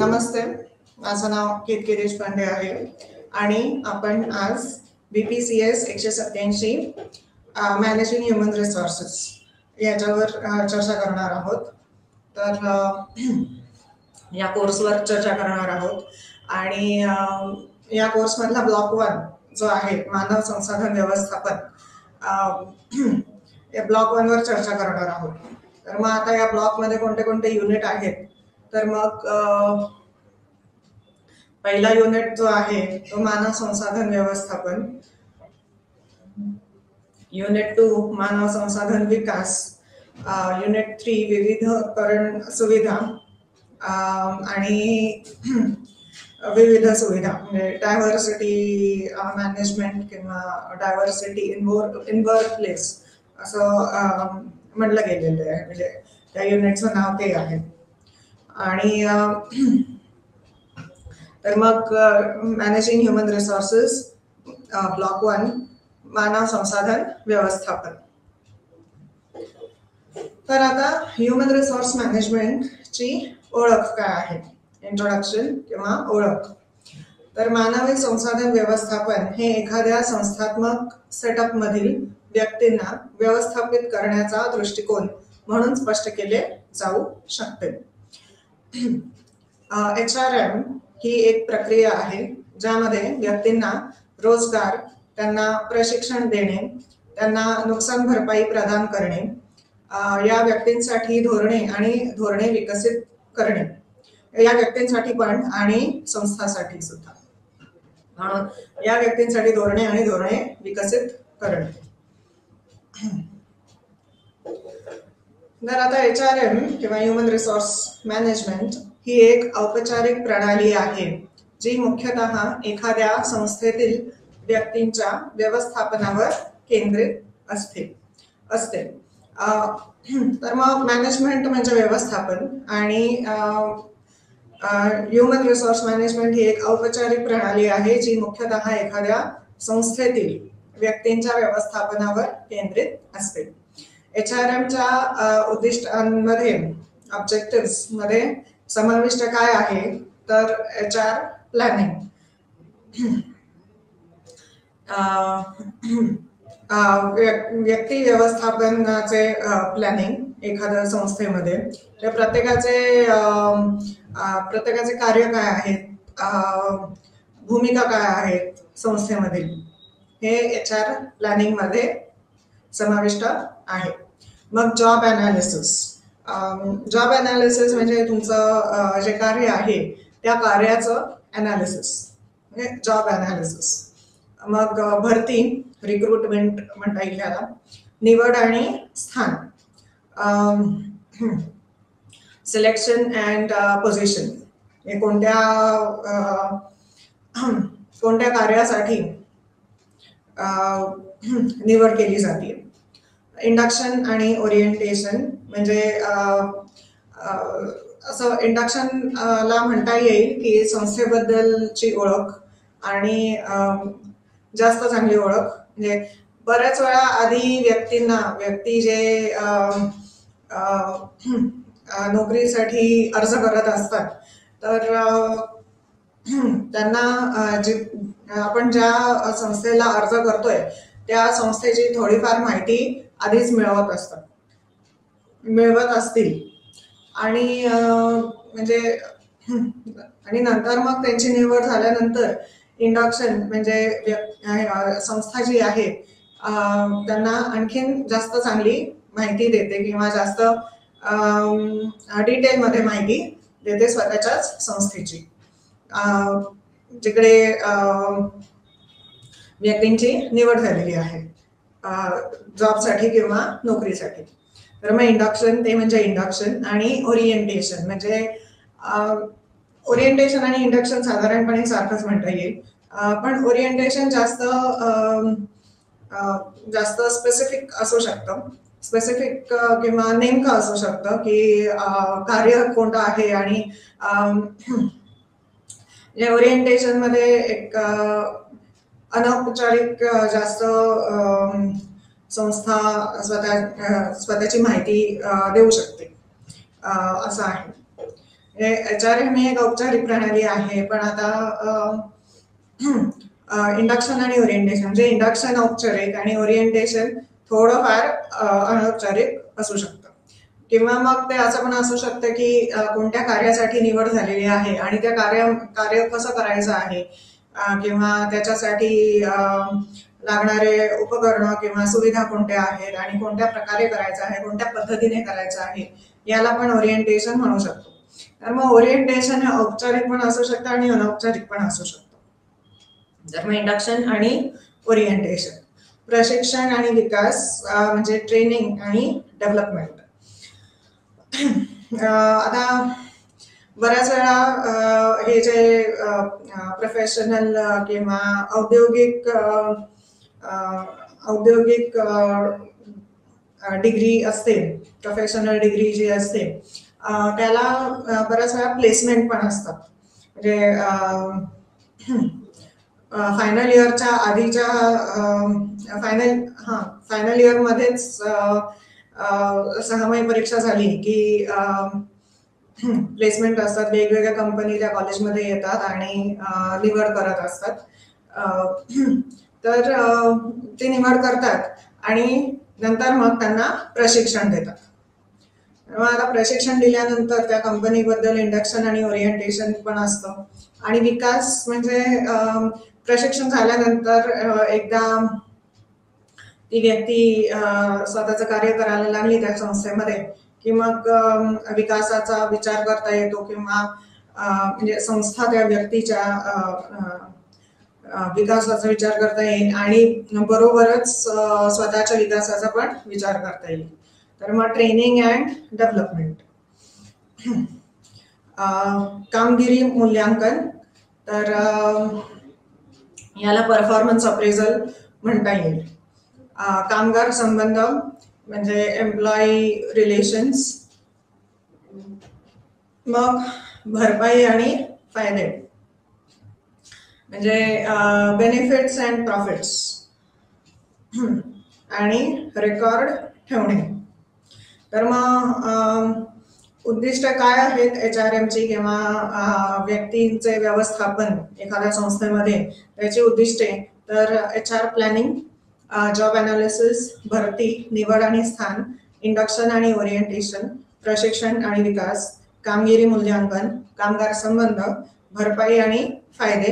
नमस्ते, माझं नाव केतकी देशपांडे आहे आणि आपण आज BPCS 187 मॅनेजिंग ह्युमन रिसोर्सेस याच्यावर चर्चा करणार आहोत. तर या कोर्सवर चर्चा करणार आहोत आणि या कोर्समधला ब्लॉक 1 जो आहे मानव संसाधन व्यवस्थापन, या ब्लॉक 1 वर चर्चा करणार आहोत. तर मग आता या ब्लॉकमध्ये कोणते कोणते युनिट आहेत, तर मग पहिला युनिट जो आहे तो मानव संसाधन व्यवस्थापन, युनिट 2 मानव संसाधन विकास, युनिट 3 विविधीकरण सुविधा आणि विविध सुविधा म्हणजे डायव्हर्सिटी मॅनेजमेंट किंवा डायव्हर्सिटी इन वर्क प्लेस असं म्हटलं गेलेलं आहे. म्हणजे त्या युनिटचं नाव ते आहे. आणि तर मग मॅनेजिंग ह्युमन रिसोर्सेस ब्लॉक 1 मानव संसाधन व्यवस्थापन. तर आता ह्युमन रिसोर्स मॅनेजमेंटची ओळख काय आहे, इंट्रोडक्शन किंवा ओळख. तर मानवी संसाधन व्यवस्थापन हे एखाद्या संस्थात्मक सेटअप मधील व्यक्तींना व्यवस्थापित करण्याचा दृष्टिकोन म्हणून स्पष्ट केले जाऊ शकते. HRM ही एक प्रक्रिया आहे ज्यामध्ये व्यक्तींना रोजगार, त्यांना प्रशिक्षण देणे, त्यांना नुकसान भरपाई प्रदान करणे, या व्यक्तींसाठी धोरणे विकसित करणे, या व्यक्तींसाठी पण आणि संस्थांसाठी सुद्धा, म्हणून या व्यक्तींसाठी धोरणे विकसित करणे. तर आता HRM किंवा ह्युमन रिसोर्स मॅनेजमेंट ही एक औपचारिक प्रणाली आहे जी मुख्यतः एखाद्या संस्थेतील व्यक्तींच्या व्यवस्थापनावर केंद्रित असते. तर मग मॅनेजमेंट म्हणजे व्यवस्थापन आणि ह्युमन रिसोर्स मॅनेजमेंट ही एक औपचारिक प्रणाली आहे जी मुख्यतः एखाद्या संस्थेतील व्यक्तींच्या व्यवस्थापनावर केंद्रित असते. HRMच्या उद्दिष्टांमध्ये, ऑब्जेक्टिव्स मध्ये समाविष्ट काय आहे, तर HR प्लॅनिंग, व्यक्ती व्यवस्थापनाचे प्लॅनिंग एखाद्या संस्थेमध्ये. तर प्रत्येकाचे कार्य काय आहेत, भूमिका काय आहेत संस्थेमधील, हे HR प्लॅनिंग मध्ये समाविष्ट आहे. मग जॉब अनालिसिस म्हणजे तुमचं जे कार्य आहे त्या कार्याचं अनालिसिस म्हणजे जॉब अनालिसिस. मग भरती, रिक्रुटमेंट म्हणता येईल याला, निवड आणि स्थान, सिलेक्शन अँड पोझिशन, हे कोणत्या कार्यासाठी निवड केली जाते. इंडक्शन आणि ओरिएंटेशन म्हणजे असं इंडक्शनला म्हणता येईल की संस्थेबद्दलची ओळख आणि जास्त चांगली ओळख. म्हणजे बऱ्याच वेळा आधी व्यक्ती जे नोकरीसाठी अर्ज करत असतात तर त्यांना आपण ज्या संस्थेला अर्ज करतोय त्या संस्थेची थोडीफार माहिती आधीच मिळवत असतील आणि आणि नंतर मग त्यांची निवड झाल्यानंतर इंडक्शन म्हणजे संस्था जी आहे त्यांना आणखीन जास्त चांगली माहिती देते किंवा जास्त डिटेलमध्ये माहिती देते स्वतःच्याच संस्थेची, जिकडे व्यक्तींची निवड झालेली आहे जॉबसाठी किंवा नोकरीसाठी. तर मग इंडक्शन आणि ओरिएंटेशन म्हणजे ओरिएंटेशन आणि इंडक्शन साधारणपणे सारखंच म्हणता येईल, पण ओरिएंटेशन जास्त स्पेसिफिक असू शकतं, स्पेसिफिक किंवा नेमकं असू शकतं की कार्य कोणतं आहे. आणि ओरिएंटेशन मध्ये एक अनौपचारिक जास्त संस्था स्वतःची माहिती देऊ शकते असं आहे. HRM ही एक औपचारिक प्रणाली आहे, पण आता इंडक्शन आणि ओरिएंटेशन म्हणजे इंडक्शन औपचारिक आणि ओरिएंटेशन थोडंफार अनौपचारिक असू शकतं. किंवा मग ते असं पण असू शकतं की कोणत्या कार्यासाठी निवड झालेली आहे आणि त्या कार्य कसं करायचं आहे, किंवा त्याच्यासाठी लागणारे उपकरणं किंवा सुविधा कोणत्या आहेत आणि कोणत्या प्रकारे करायचं आहे, कोणत्या पद्धतीने करायचं आहे, याला पण ओरिएंटेशन म्हणू शकतो. तर मग ओरिएंटेशन हे औपचारिक पण असू शकतं आणि अनौपचारिक पण असू शकतं. तर मग इंडक्शन आणि ओरिएंटेशन, प्रशिक्षण आणि विकास म्हणजे ट्रेनिंग आणि डेव्हलपमेंट. आता बऱ्याच वेळा हे जे प्रोफेशनल किंवा औद्योगिक डिग्री असते, प्रोफेशनल डिग्री जी असते, त्याला बऱ्याच वेळा प्लेसमेंट पण असतात. म्हणजे फायनल इयरच्या आधीच्या फायनल इयरमध्येच 6 महिने परीक्षा झाली की प्लेसमेंट असतात. वेगवेगळ्या कंपनी त्या कॉलेजमध्ये येतात आणि निवड करत असतात. तर ते निवड करतात आणि नंतर मग त्यांना प्रशिक्षण देतात. मग आता प्रशिक्षण दिल्यानंतर त्या कंपनीबद्दल इंडक्शन आणि ओरिएंटेशन पण असतं. आणि विकास म्हणजे प्रशिक्षण झाल्यानंतर एकदा ती व्यक्ती स्वतःचं कार्य करायला लागली त्या संस्थेमध्ये की मग विकासाचा विचार करता येतो, किंवा म्हणजे संस्था त्या व्यक्तीच्या विकासाचा विचार करता येईल आणि बरोबरच स्वतःच्या विकासाचा पण विचार करता येईल. तर मग ट्रेनिंग अँड डेव्हलपमेंट. कामगिरी मूल्यांकन, तर याला परफॉर्मन्स अप्रेझल म्हणता येईल. कामगार संबंध म्हणजे एम्प्लॉई रिलेशन्स. मग भरपाई आणि फायदे म्हणजे बेनिफिट्स अँड प्रॉफिट्स. आणि रेकॉर्ड ठेवणे. तर मग उद्दिष्ट काय आहेत HRMची किंवा व्यक्तींचे व्यवस्थापन एखाद्या संस्थेमध्ये, त्याची उद्दिष्टे तर HR प्लॅनिंग, जॉब अनालिसिस, भरती, निवड आणि स्थान, इंडक्शन आणि ओरिएंटेशन, प्रशिक्षण आणि विकास, कामगिरी मूल्यांकन, कामगार संबंध, भरपाई आणि फायदे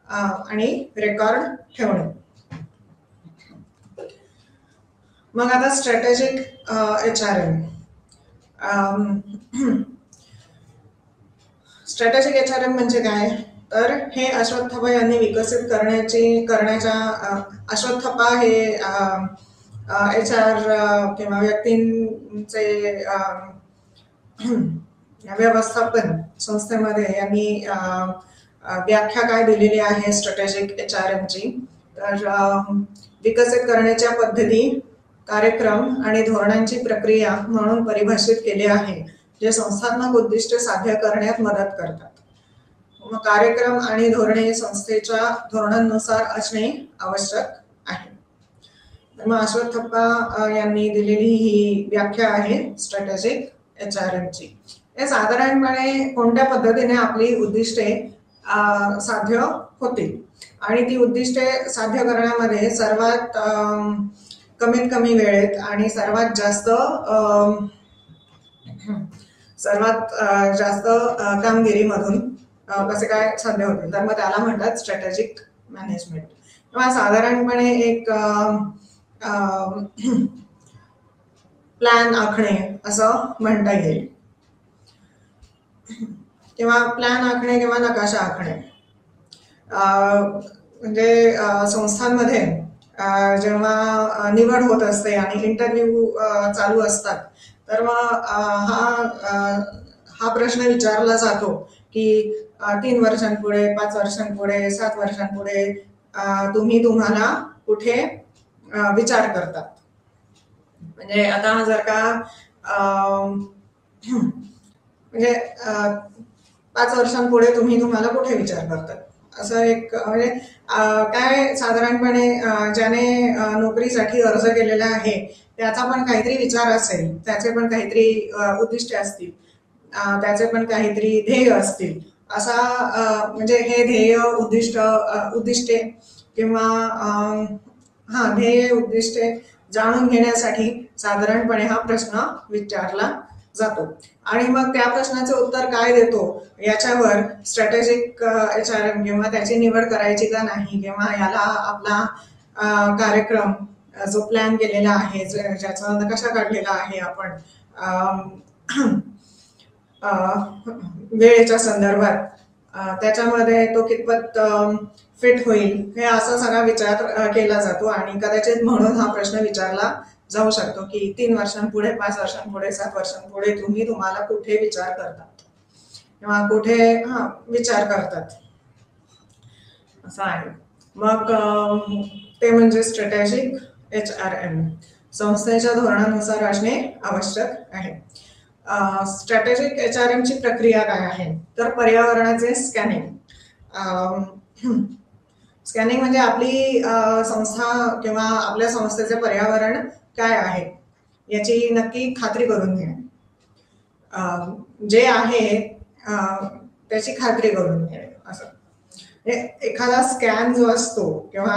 आणि रेकॉर्ड ठेवणे. मग आता स्ट्रॅटेजिक HRM. स्ट्रॅटेजिक HRM म्हणजे काय, तर हे अश्वत्थप्पा यांनी विकसित करण्याच्या अश्वत्थप्पा हे HR किंवा व्यक्तींचे व्यवस्थापन संस्थेमध्ये यांनी व्याख्या काय दिलेली आहे स्ट्रॅटेजिक HRMची, तर विकसित करण्याच्या पद्धती, कार्यक्रम आणि धोरणांची प्रक्रिया म्हणून परिभाषित केले आहे, जे संस्थात्मक उद्दिष्टे साध्य करण्यात मदत करतात. मग कार्यक्रम आणि धोरणे संस्थेच्या धोरणांनुसार असणे आवश्यक आहे. मग अश्वत्थप्पा यांनी दिलेली ही व्याख्या आहे स्ट्रॅटेजिक HRMची. हे साधारणपणे कोणत्या पद्धतीने आपली उद्दिष्टे साध्य होतील आणि ती उद्दिष्टे साध्य करण्यामध्ये सर्वात कमीत कमी वेळेत आणि सर्वात जास्त कामगिरीमधून कसे काय साध्य होतील, तर मग त्याला म्हणतात स्ट्रॅटेजिक मॅनेजमेंट. किंवा साधारणपणे एक प्लॅन आखणे असं म्हणता येईल, किंवा प्लॅन आखणे किंवा नकाशा आखणे. म्हणजे संस्थांमध्ये जेव्हा निवड होत असते आणि इंटरव्ह्यू चालू असतात, तर मग हा प्रश्न विचारला जातो की 3 वर्षांपुढे, 5 वर्षांपुढे, 7 वर्षांपुढे तुम्हाला कुठे विचार करतात. म्हणजे आता जर का म्हणजे 5 वर्षांपुढे तुम्हाला कुठे विचार करतात, असं एक म्हणजे काय साधारणपणे ज्याने नोकरीसाठी अर्ज केलेला आहे त्याचा पण काहीतरी विचार असेल, त्याचे पण काहीतरी उद्दिष्टे असतील. त्याचे पण काहीतरी ध्येय असतील. असा म्हणजे हे ध्येय उद्दिष्टे किंवा ध्येय उद्दिष्टे जाणून घेण्यासाठी साधारणपणे हा प्रश्न विचारला जातो. आणि मग त्या प्रश्नाचं उत्तर काय देतो याच्यावर स्ट्रॅटेजिक HRM किंवा त्याची निवड करायची का नाही, किंवा याला आपला कार्यक्रम जो प्लॅन केलेला आहे, ज्याचा नकाशा काढलेला आहे आपण वेळेच्या संदर्भात, त्याच्यामध्ये तो कितपत फिट होईल, हे असा सगळा विचार केला जातो. आणि कदाचित म्हणून हा प्रश्न विचारला जाऊ शकतो की 3 वर्षांपुढे, 5 वर्षांपुढे, 7 वर्षांपुढे तुम्हाला कुठे विचार करतात किंवा कुठे विचार करतात, असं आहे. मग ते म्हणजे स्ट्रॅटेजिक HRM संस्थेच्या धोरणानुसार असणे आवश्यक आहे. स्ट्रॅटेजिक HRM ची प्रक्रिया काय आहे, तर पर्यावरणाचे स्कॅनिंग. स्कॅनिंग म्हणजे आपली संस्था किंवा आपल्या संस्थेचे पर्यावरण काय आहे याची नक्की खात्री करून घेणे, जे आहे त्याची खात्री करून घेणे. असं एखादा स्कॅन जो असतो किंवा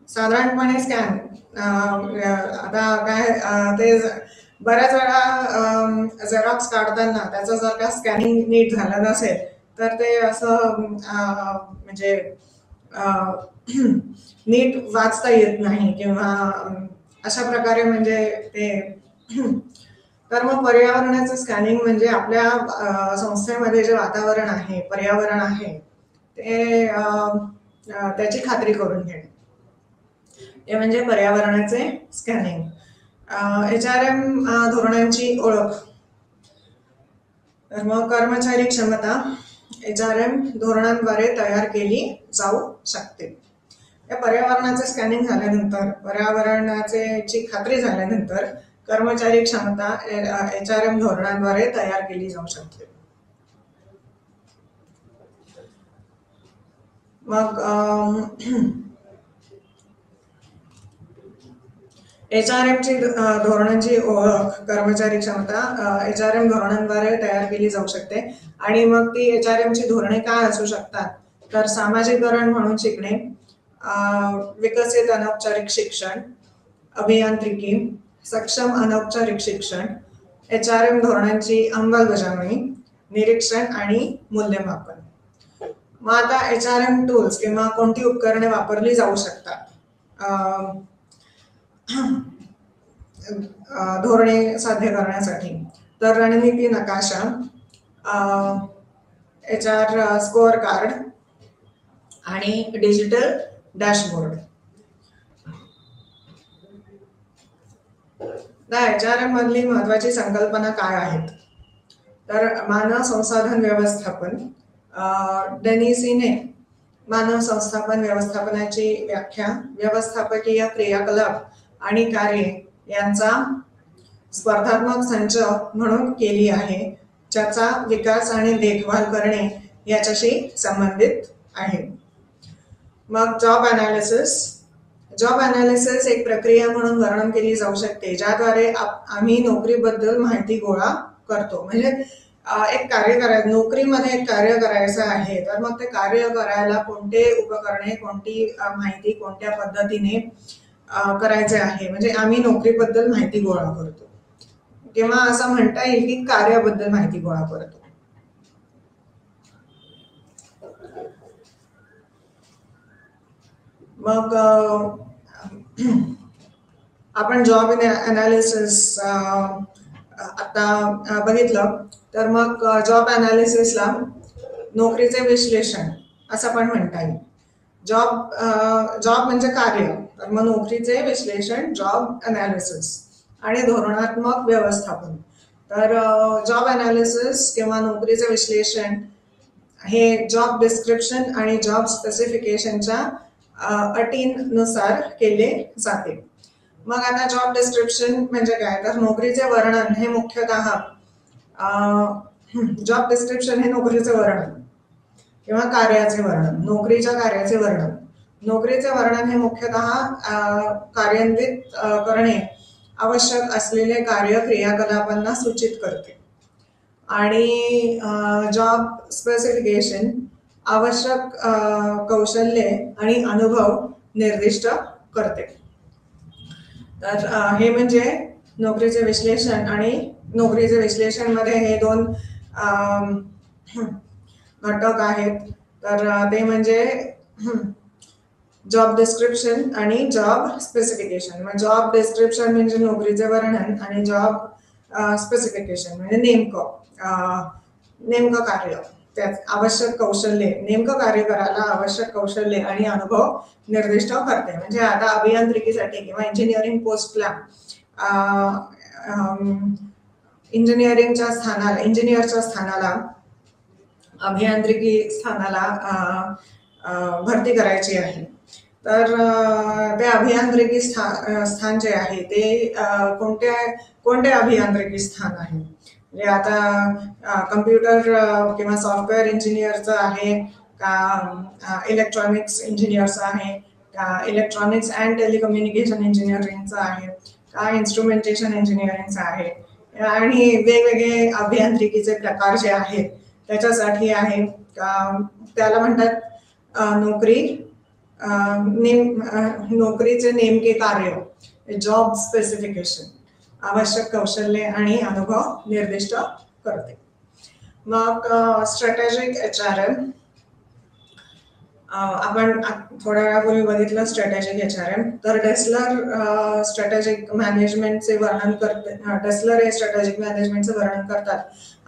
साधारणपणे स्कॅन आता काय ते बऱ्याच वेळा झेरॉक्स काढताना त्याचं जर का स्कॅनिंग नीट झालं नसेल तर ते असं म्हणजे नीट वाचता येत नाही किंवा अशा प्रकारे म्हणजे ते तर मग पर्यावरणाचं स्कॅनिंग म्हणजे आपल्या संस्थेमध्ये जे वातावरण आहे, पर्यावरण आहे, ते त्याची खात्री करून घेणे, हे म्हणजे पर्यावरणाचे स्कॅनिंग. HRM धोरणांची ओळख. तर मग कर्मचारी क्षमता HRM धोरणांद्वारे तयार केली जाऊ शकते. या पर्यावरणाचे स्कॅनिंग झाल्यानंतर, पर्यावरणाची खात्री झाल्यानंतर कर्मचारी क्षमता HRM धोरणांद्वारे तयार केली जाऊ शकते. मग HRM ची धोरणांची ओळख, कर्मचारी क्षमता HRM धोरणांद्वारे तयार केली जाऊ शकते. आणि मग ती HRM ची धोरणे काय असू शकतात, तर सामाजिकरण म्हणून शिकणे, विकसित अनौपचारिक शिक्षण, अभियांत्रिकी, सक्षम अनौपचारिक शिक्षण, HRM धोरणांची अंमलबजावणी, निरीक्षण आणि मूल्यमापन. मग आता HRM टूल्स किंवा कोणती उपकरणे वापरली जाऊ शकतात धोरणे साध्य करण्यासाठी, तर रणनीती नकाशा, HR स्कोअर कार्ड आणि डिजिटल डॅशबोर्ड. HRM मधली महत्वाची संकल्पना काय आहेत, तर मानव संसाधन व्यवस्थापन. डेनिसीने मानव संस्थापन व्यवस्थापनाची व्याख्या व्यवस्थापकीय क्रियाकलाप आणि कार्ये यांचा स्पर्धात्मक संच म्हणून केली आहे, ज्याचा विकास आणि देखभाल करणे याच्याशी संबंधित आहे. मग जॉब अनालिसिस. जॉब अनालिसिस एक प्रक्रिया म्हणून वर्णन केली जाऊ शकते, ज्याद्वारे आम्ही नोकरीबद्दल माहिती गोळा करतो. म्हणजे एक कार्य करायचं, नोकरीमध्ये एक कार्य करायचं आहे, तर मग ते कार्य करायला कोणते उपकरणे, कोणती माहिती, कोणत्या पद्धतीने करायचे आहे, म्हणजे आम्ही नोकरीबद्दल माहिती गोळा करतो, किंवा असं म्हणता येईल की कार्याबद्दल माहिती गोळा करतो. मग आपण जॉब अनालिसिस आता बघितलं, तर मग जॉब अनालिसिसला नोकरीचे विश्लेषण असं पण म्हणता येईल. जॉब म्हणजे कार्य, तर मग नोकरीचे विश्लेषण जॉब अनालिसिस आणि धोरणात्मक व्यवस्थापन. तर जॉब अनालिसिस किंवा नोकरीचे विश्लेषण हे जॉब डिस्क्रिप्शन आणि जॉब स्पेसिफिकेशनच्या अटींनुसार केले जाते. मग आता जॉब डिस्क्रिप्शन म्हणजे काय, तर नोकरीचे वर्णन हे मुख्यतः जॉब डिस्क्रिप्शन हे नोकरीचे वर्णन किंवा कार्याचे वर्णन, नोकरीच्या कार्याचे वर्णन. नोकरीचे वर्णन हे मुख्यतः कार्यान्वित करणे आवश्यक असलेले कार्य क्रियाकलापांना सूचित करते. आणि जॉब स्पेसिफिकेशन आवश्यक कौशल्ये आणि अनुभव निर्दिष्ट करते. तर हे म्हणजे नोकरीचे विश्लेषण. आणि नोकरीचे विश्लेषण मध्ये हे दोन घटक आहेत. तर ते म्हणजे जॉब डिस्क्रिप्शन आणि जॉब स्पेसिफिकेशन. मग जॉब डिस्क्रिप्शन म्हणजे नोकरीचे वर्णन आणि जॉब स्पेसिफिकेशन म्हणजे नेमकं कार्य, त्यात आवश्यक कौशल्ये, नेमकं कार्य करायला आवश्यक कौशल्ये आणि अनुभव निर्दिष्ट करते. म्हणजे आता अभियांत्रिकीसाठी किंवा इंजिनिअरिंग पोस्टला इंजिनियरच्या स्थानाला अभियांत्रिकी स्थानाला भरती करायची आहे. तर ते अभियांत्रिकी स्थान जे आहे ते कोणते अभियांत्रिकी स्थान आहे. म्हणजे आता कम्प्युटर किंवा सॉफ्टवेअर इंजिनियरचं आहे का, इलेक्ट्रॉनिक्स इंजिनियरचं आहे का, इलेक्ट्रॉनिक्स अँड टेलिकम्युनिकेशन इंजिनिअरिंगचं आहे का, इन्स्ट्रुमेंटेशन इंजिनिअरिंगचं आहे. आणि वेगवेगळे अभियांत्रिकीचे प्रकार जे आहेत त्याच्यासाठी आहे. त्याला म्हणतात नोकरीचे नेमके कार्य, जॉब स्पेसिफिकेशन, आवश्यक कौशल्ये आणि अनुभव निर्दिष्ट करते. मग स्ट्रॅटेजिक HRM आपण थोड्या वेळापूर्वी बघितलं. स्ट्रॅटेजिक HRM तर डेस्लर स्ट्रॅटेजिक मॅनेजमेंटचे वर्णन करते. डेस्लर हे स्ट्रॅटेजिक मॅनेजमेंटचे वर्णन करतात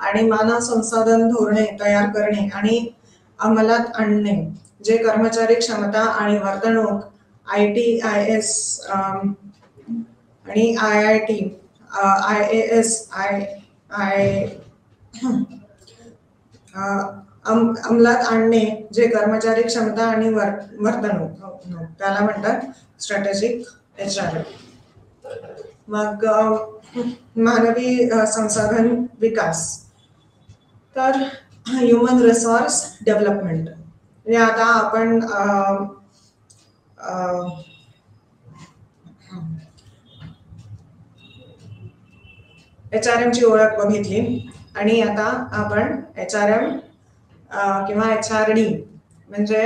आणि मानव संसाधन धोरणे तयार करणे आणि अंमलात आणणे, जे कर्मचारी क्षमता आणि वर्तणूक ITIS आणि IIT IAS अंमलात आणणे, जे कर्मचारी क्षमता आणि वर्तणूक, त्याला म्हणतात स्ट्रॅटेजिक HRM. मग मानवी संसाधन विकास तर ह्युमन रिसोर्स डेव्हलपमेंट. म्हणजे आता आपण HRM ची ओळख बघितली आणि आता आपण HRM किंवा HRD म्हणजे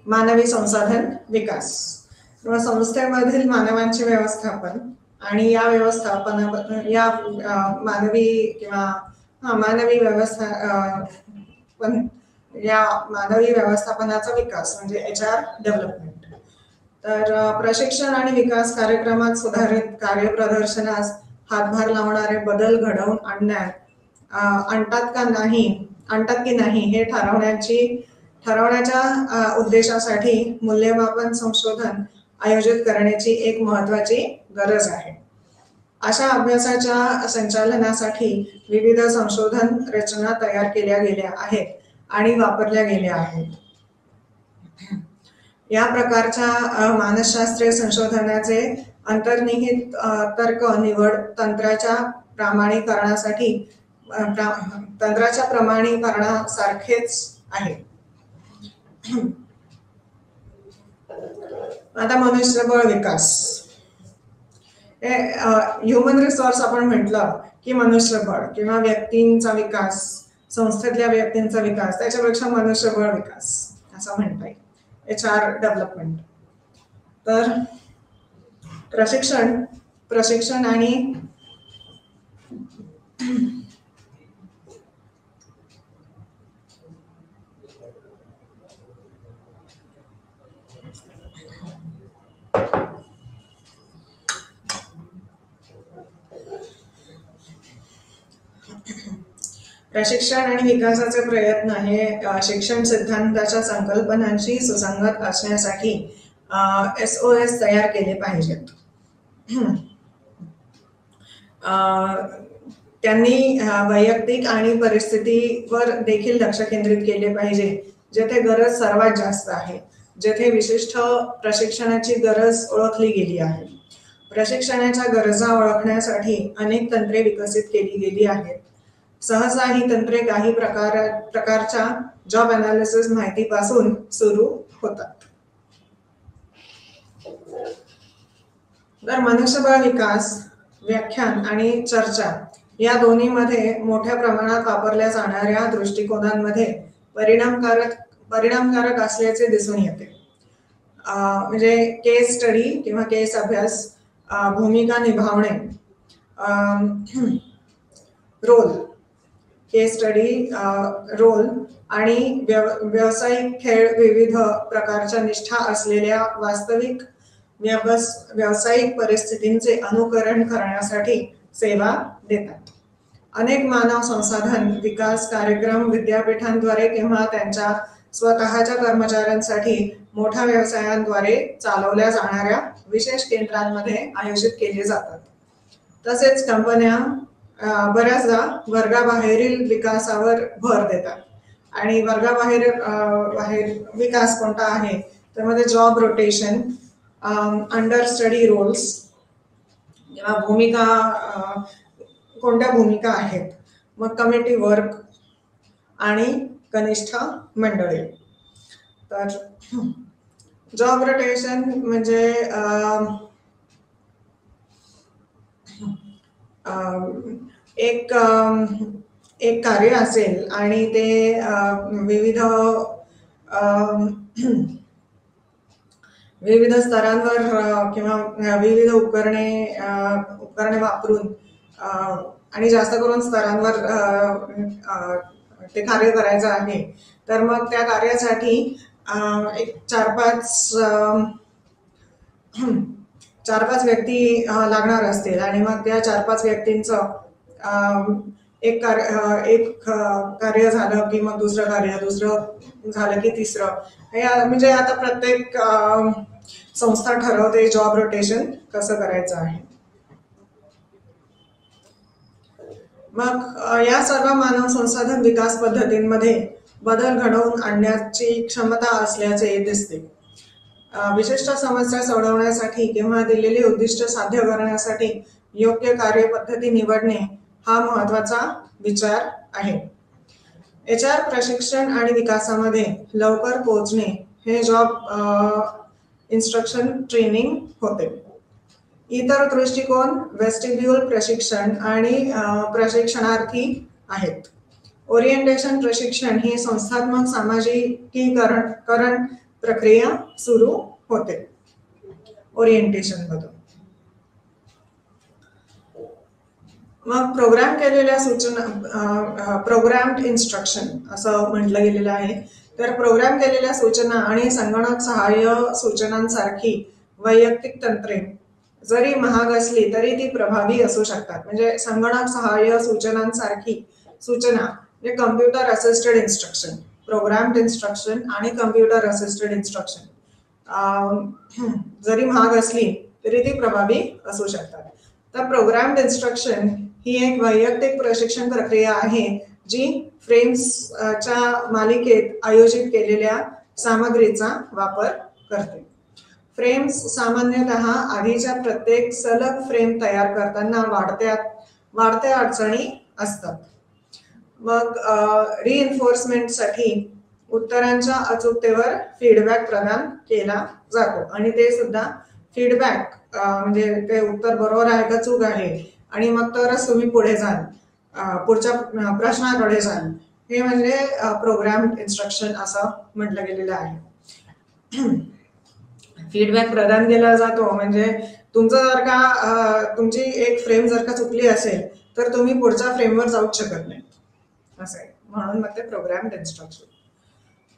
मानवी संसाधन विकास किंवा संस्थेमधील मानवांचे व्यवस्थापन आणि या मानवी व्यवस्थापनाचा विकास म्हणजे HR डेव्हलपमेंट. तर प्रशिक्षण आणि विकास कार्यक्रमात सुधारित कार्यप्रदर्शनास हातभार लावणारे बदल घडवून आणतात की नाही हे ठरवण्याच्या उद्देशासाठी मूल्यमापन संशोधन आयोजित करण्याची एक महत्त्वाची गरज आहे. अशा अभ्यासाच्या संचालनासाठी विविध संशोधन रचना तयार केल्या गेल्या आहेत आणि वापरल्या गेल्या आहेत. या प्रकारच्या मानसशास्त्रीय संशोधनाचे अंतर्निहित तर्क निवड तंत्राच्या प्रमाणीकरणासारखेच आहे. आता मनुष्यबळ विकास, ह्युमन रिसोर्स आपण म्हटलं की मनुष्यबळ किंवा व्यक्तींचा विकास, संस्थेतल्या व्यक्तींचा विकास, त्याच्यापेक्षा मनुष्यबळ विकास असं म्हणता येईल. HR डेव्हलपमेंट तर प्रशिक्षण आणि विकासाचे प्रयत्न हे शिक्षण सिद्धांताच्या संकल्पनांशी सुसंगत असण्यासाठी SOS तयार केले पाहिजेत. त्यांनी वैयक्तिक आणि परिस्थितीवर देखील लक्ष केंद्रित केले पाहिजे. जेथे गरज सर्वात जास्त आहे, जेथे विशिष्ट प्रशिक्षणाची गरज ओळखली गेली आहे. प्रशिक्षणाच्या गरजा ओळखण्यासाठी अनेक तंत्रे विकसित केली गेली आहेत. सहसा ही तंत्रे काही प्रकारच्या जॉब अनालिसिस माहितीपासून सुरू होतात. तर मनुष्यबळ विकास व्याख्यान आणि चर्चा या दोन्हीमध्ये मोठ्या प्रमाणात वापरल्या जाणाऱ्या दृष्टिकोनांमध्ये परिणामकारक असल्याचे दिसून येते. म्हणजे केस स्टडी किंवा केस अभ्यास, भूमिका निभावणे, रोल, केस स्टडी, रोल आणि व्यावसायिक खेळ विविध प्रकारच्या निष्ठा असलेल्या वास्तविक व्यावसायिक परिस्थितींचे अनुकरण करण्यासाठी सेवा देतात. अनेक मानव संसाधन विकास कार्यक्रम विद्यापीठांद्वारे किंवा त्यांच्या स्वतःच्या कर्मचाऱ्यांसाठी मोठ्या व्यवसायांद्वारे चालवल्या जाणाऱ्या विशेष केंद्रांमध्ये आयोजित केले जातात. तसेच कंपन्या बऱ्याचदा वर्गाबाहेरील विकासावर भर देतात. आणि बाहेर विकास कोणता आहे तर मध्ये job rotation, understudy roles किंवा भूमिका, कोणत्या भूमिका आहेत, मग कमिटी वर्क आणि कनिष्ठ मंडळी. तर जॉब रोटेशन म्हणजे एक कार्य असेल आणि ते विविध स्तरांवर किंवा विविध उपकरणे वापरून आणि जास्त करून स्तरांवर ते कार्य करायचं आहे. तर मग त्या कार्यासाठी एक 4-5 व्यक्ती लागणार असतील आणि मग त्या 4-5 व्यक्तींचं एक कार्य झालं की मग दुसरं झालं की तिसरं. म्हणजे आता प्रत्येक संस्था ठरवते जॉब रोटेशन कसं करायचं आहे. मग या सर्व मानव संसाधन विकास पद्धतींमध्ये बदल घडवून आणण्याची क्षमता असल्याचे दिसते. विशिष्ट समस्या सोडवण्यासाठी किंवा दिलेली उद्दिष्ट साध्य करण्यासाठी योग्य कार्यपद्धती निवडणे हा महत्वाचा विचार आहे. HR प्रशिक्षण आणि विकासामध्ये लवकर पोहोचणे हे जॉब इन्स्ट्रक्शन ट्रेनिंग होते. इतर दृष्टिकोन वेस्टिब्युल प्रशिक्षण आणि प्रशिक्षणार्थी आहेत. ओरिएंटेशन प्रशिक्षण ही संस्थात्मक सामाजिकीकरण प्रक्रिया सुरू होते ओरिएंटेशन मधून. मग प्रोग्राम केलेल्या सूचना, प्रोग्राम्ड इन्स्ट्रक्शन असं म्हटलं गेलेलं आहे. तर प्रोग्राम केलेल्या सूचना आणि संगणक सहाय्य सूचनांसारखी वैयक्तिक तंत्रे जरी महाग असली तरी ती प्रभावी असू शकतात. म्हणजे संगणक सहाय्य सूचनांसारखी सूचना म्हणजे computer assisted instruction, programmed instruction आणि कम्प्युटर असिस्टेड इन्स्ट्रक्शन जरी महाग असली तरी ती प्रभावी असू शकतात. तर प्रोग्राम्ड इन्स्ट्रक्शन ही एक वैयक्तिक प्रशिक्षण प्रक्रिया आहे जी फ्रेम्सच्या मालिकेत आयोजित केलेल्या सामग्रीचा वापर करते. फ्रेम्स सामान्यतः आधीच्या प्रत्येक सलग फ्रेम तयार करताना वाढत्या अडचणी असतात. मग रिइन्फोर्समेंटसाठी उत्तरांच्या अचूकतेवर फीडबॅक प्रदान केला जातो आणि ते सुद्धा फीडबॅक म्हणजे ते उत्तर बरोबर आहे का चूक आहे आणि मग तरच तुम्ही पुढे जाल, पुढच्या प्रश्नाकडे जाल. हे म्हणजे प्रोग्राम इन्स्ट्रक्शन असं म्हटलं गेलेलं आहे. फीडबॅक प्रदान केला जातो म्हणजे तुमचं जर का तुमची एक फ्रेम जर का चुकली असेल तर तुम्ही पुढच्या फ्रेमवर जाऊच शकत नाही असं आहे. म्हणून मग ते प्रोग्राम्ड इन्स्ट्रक्शन.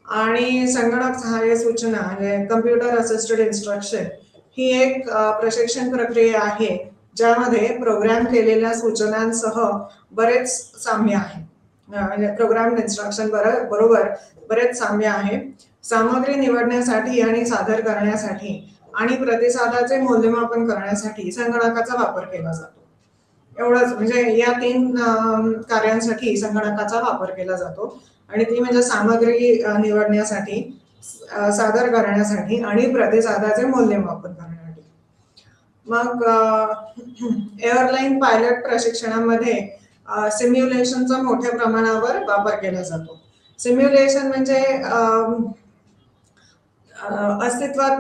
आणि संगणक सहाय्य सूचना म्हणजे कम्प्युटर असिस्टेड इन्स्ट्रक्शन ही एक प्रशिक्षण प्रक्रिया आहे ज्यामध्ये प्रोग्राम केलेल्या सूचनांसह बरेच साम्य आहे. म्हणजे प्रोग्राम इन्स्ट्रक्शन बरोबर बरेच साम्य आहे. सामग्री निवडण्यासाठी आणि सादर करण्यासाठी आणि प्रतिसादाचे मूल्यमापन करण्यासाठी संगणकाचा वापर केला जातो. एवढंच म्हणजे या 3 कार्यांसाठी संगणकाचा वापर केला जातो आणि ती म्हणजे सामग्री निवडण्यासाठी, सादर करण्यासाठी आणि प्रतिसादाचे मूल्यमापन करण्यासाठी. मग एअरलाईन पायलट प्रशिक्षणामध्ये सिम्युलेशनचा मोठ्या प्रमाणावर वापर केला जातो. सिम्युलेशन म्हणजे अस्तित्वात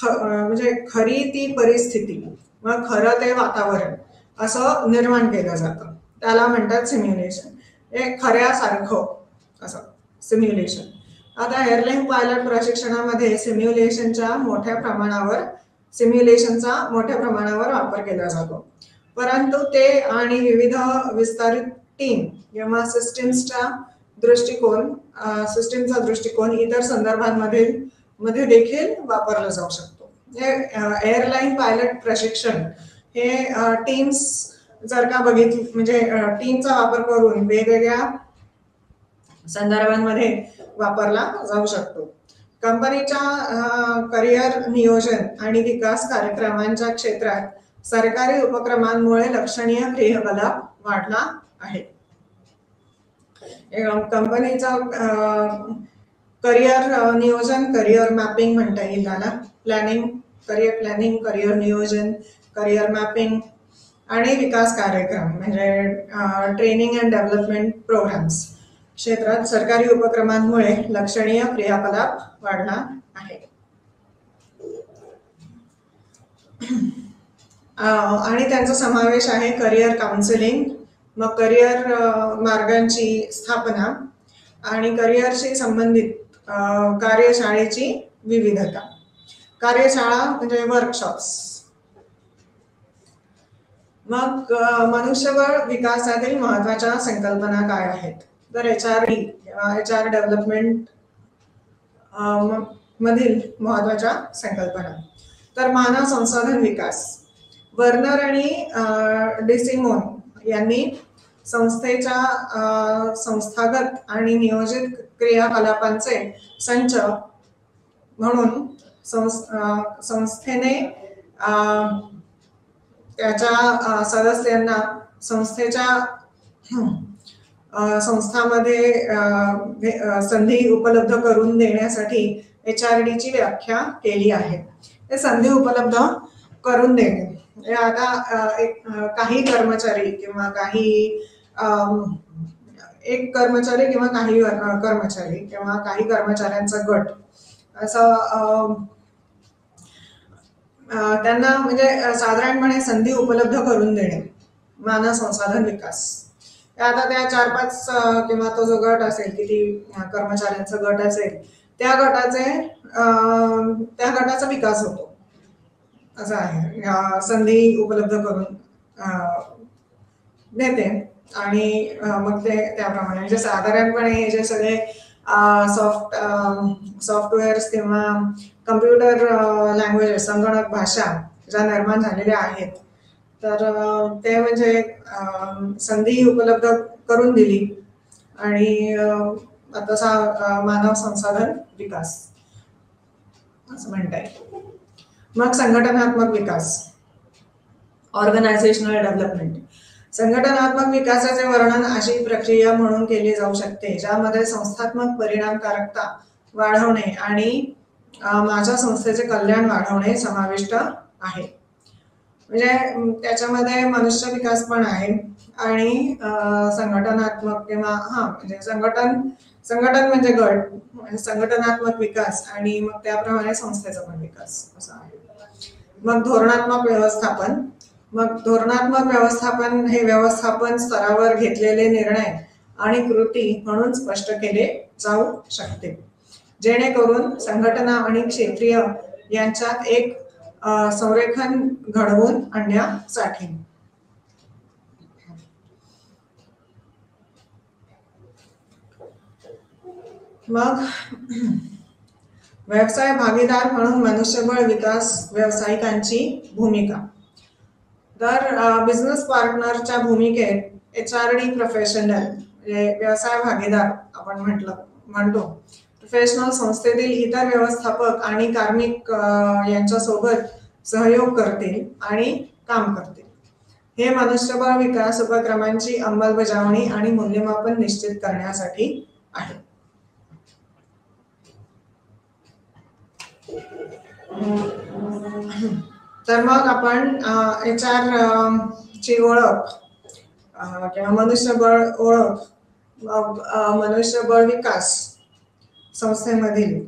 म्हणजे खरी ती परिस्थिती मग खरं ते वातावरण असं निर्माण केलं जातं, त्याला म्हणतात सिम्युलेशन. हे खऱ्यासारखं असं सिम्युलेशन. आता एअरलाईन पायलट प्रशिक्षणामध्ये सिम्युलेशनचा मोठ्या प्रमाणावर वापर केला जातो, परंतु ते आणि विविध विस्तारित टीम किंवा सिस्टीमचा दृष्टिकोन इतर संदर्भांमध्ये देखील वापरला जाऊ शकतो. एअरलाईन पायलट प्रशिक्षण हे टीम्स जर का बघितली म्हणजे टीमचा वापर करून वेगवेगळ्या संदर्भांमध्ये वापरला जाऊ शकतो. कंपनीच्या करिअर नियोजन आणि विकास कार्यक्रमांच्या क्षेत्रात सरकारी उपक्रमांमुळे लक्षणीय क्रियाकलाप वाढला आहे. कंपनीचा करिअर नियोजन, करिअर मॅपिंग म्हणता येईल त्याला, करिअर नियोजन, करिअर मॅपिंग आणि विकास कार्यक्रम म्हणजे ट्रेनिंग अँड डेव्हलपमेंट प्रोग्राम्स क्षेत्रात सरकारी उपक्रमांमुळे लक्षणीय क्रियाकलाप वाढला आहे. आणि त्यांचा समावेश आहे करिअर काउन्सिलिंग, मग करिअर मार्गांची स्थापना आणि करिअरशी संबंधित कार्यशाळेची विविधता. कार्यशाळा म्हणजे वर्कशॉप्स. मग मनुष्यबळ विकासातील महत्वाच्या संकल्पना काय आहेत? तर HRD किंवा HR डेव्हलपमेंट मधील महत्वाच्या संकल्पना. तर मानव संसाधन विकास. वर्नर आणि डिसिमोन यांनी संस्थेच्या संस्थागत आणि नियोजित क्रियाकलापांचे संच म्हणून संस्थेने त्याच्या सदस्यांना संस्थामध्ये संधी उपलब्ध करून देण्यासाठी HRD ची व्याख्या केली आहे. हे संधी उपलब्ध करून देणे. आता काही कर्मचारी किंवा काही कर्मचाऱ्यांचा गट असं त्यांना म्हणजे साधारणपणे संधी उपलब्ध करून देणे. मानव संसाधन विकास. आता त्या 4-5 किंवा तो जो गट असेल, किती कर्मचाऱ्यांचा गट असेल, त्या गटाचा विकास होतो असं आहे. संधी उपलब्ध करून देते आणि मग ते त्याप्रमाणे म्हणजे साधारणपणे हे जे सगळे सॉफ्टवेअर्स किंवा कम्प्युटर लँग्वेजेस, संगणक भाषा ज्या निर्माण झालेल्या आहेत, तर ते म्हणजे संधी उपलब्ध करून दिली आणि तसा मानव संसाधन विकास असं म्हणता येईल. मग संघटनात्मक विकास, ऑर्गनायझेशनल डेव्हलपमेंट. संघटनात्मक विकासाचे वर्णन अशी प्रक्रिया म्हणून केली जाऊ शकते ज्यामध्ये संस्थात्मक परिणामकारकता वाढवणे आणि माझ्या संस्थेचे कल्याण वाढवणे समाविष्ट आहे. म्हणजे त्याच्यामध्ये मनुष्य विकास पण आहे आणि संघटनात्मक किंवा म्हणजे संघटन म्हणजे गट, संघटनात्मक विकास आणि मग त्याप्रमाणे संस्थेचा पण विकास असा आहे. मग धोरणात्मक व्यवस्थापन हे व्यवस्थापन स्तरावर घेतलेले निर्णय आणि कृती म्हणून स्पष्ट केले जाऊ शकते, जेणेकरून संघटना आणि क्षेत्रीय यांच्यात एक संरेखन घडवून आणण्यासाठी. मग व्यवसाय भागीदार म्हणून मनुष्यबळ विकास व्यावसायिकांची भूमिका. तर बिझनेस पार्टनरच्या भूमिकेत HRD प्रोफेशनल म्हणजे व्यवसाय भागीदार आपण म्हणतो प्रोफेशनल संस्थेतील इतर व्यवस्थापक आणि कार्मिक यांच्यासोबत सहयोग करतील आणि काम करतील. हे मनुष्यबळ विकास उपक्रमांची अंमलबजावणी आणि मूल्यमापन निश्चित करण्यासाठी आहे. तर मग आपण HR ची ओळख किंवा मनुष्यबळ ओळख, मनुष्यबळ विकास संस्थेमधील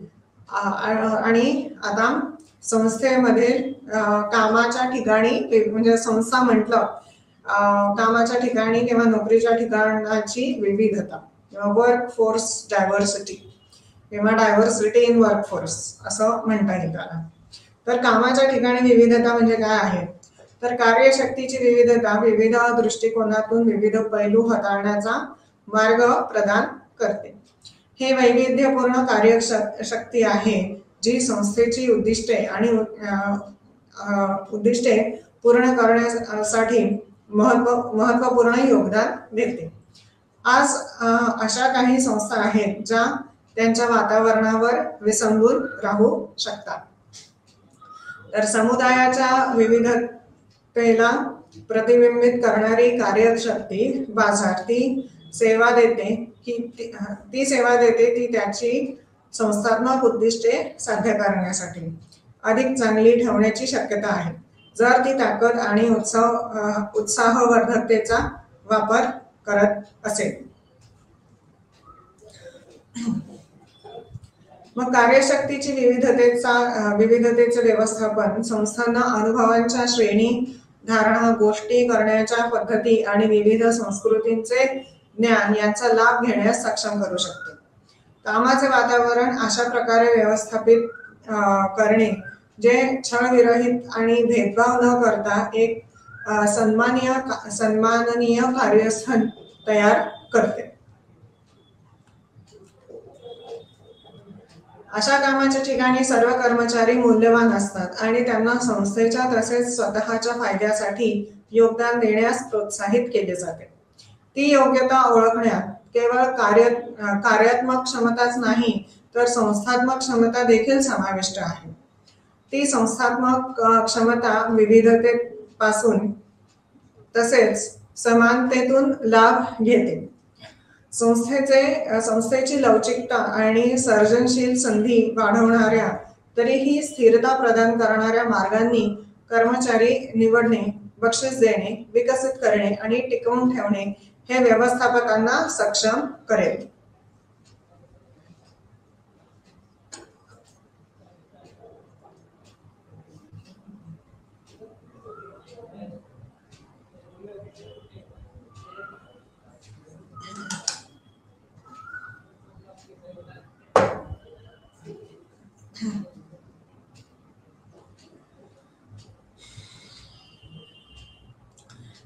आणि आता संस्थेमध्ये कामाच्या ठिकाणी म्हणजे संस्था म्हटलं कामाच्या ठिकाणी किंवा नोकरीच्या ठिकाणाची विविधता किंवा वर्क फोर्स डायव्हर्सिटी किंवा डायव्हर्सिटी इन वर्क फोर्स असं म्हणता येईल त्याला. तर कामाच्या ठिकाणी विविधता म्हणजे काय आहे, तर कार्यशक्तीची विविधता विविध दृष्टिकोनातून विविध पैलू हाताळण्याचा मार्ग प्रदान करते. हे वैविध्यपूर्ण कार्यशक्ती आहे जी संस्थेची उद्दिष्टे पूर्ण करण्यासाठी महत्वपूर्ण योगदान देते. आज अशा काही संस्था आहेत ज्या त्यांच्या वातावरणावर विसंबून राहू शकतात. तर समुदायाच्या विविधतेला प्रतिबिंबित करणारी कार्यशक्ती बाजार ती सेवा देते ती त्याची संस्थात्मक उद्दिष्टे साध्य करण्यासाठी अधिक चांगली ठेवण्याची शक्यता आहे जर ती ताकद आणि उत्साहवर्धकतेचा वापर करत असेल. मग कार्यशक्तीची विविधतेचे व्यवस्थापन संस्थांना अनुभवांच्या श्रेणी, धारणा, गोष्टी करण्याच्या पद्धती आणि विविध संस्कृतींचे ज्ञान यांचा लाभ घेण्यास सक्षम करू शकते. कामाचे वातावरण अशा प्रकारे व्यवस्थापित करणे जे छळविरहित आणि भेदभाव न करता एक सन्माननीय कार्यस्थळ तयार करते. अशा कामाच्या ठिकाणी सर्व कर्मचारी मूल्यवान असतात आणि त्यांना संस्थेच्या तसेच स्वतःच्या फायद्यासाठी योगदान देण्यास प्रोत्साहित केले जाते. ती योग्यता ओळखण्यात केवळ कार्यात्मक क्षमताच नाही तर संस्थात्मक क्षमता देखील समाविष्ट आहे. ती संस्थात्मक क्षमता विविधतेपासून तसेच समानतेतून लाभ घेते. संस्थेची लवचिकता आणि सर्जनशील संधी वाढवणाऱ्या तरीही स्थिरता प्रदान करणाऱ्या मार्गांनी कर्मचारी निवडणे, बक्षीस देणे, विकसित करणे आणि टिकवून ठेवणे हे व्यवस्थापकांना सक्षम करेल.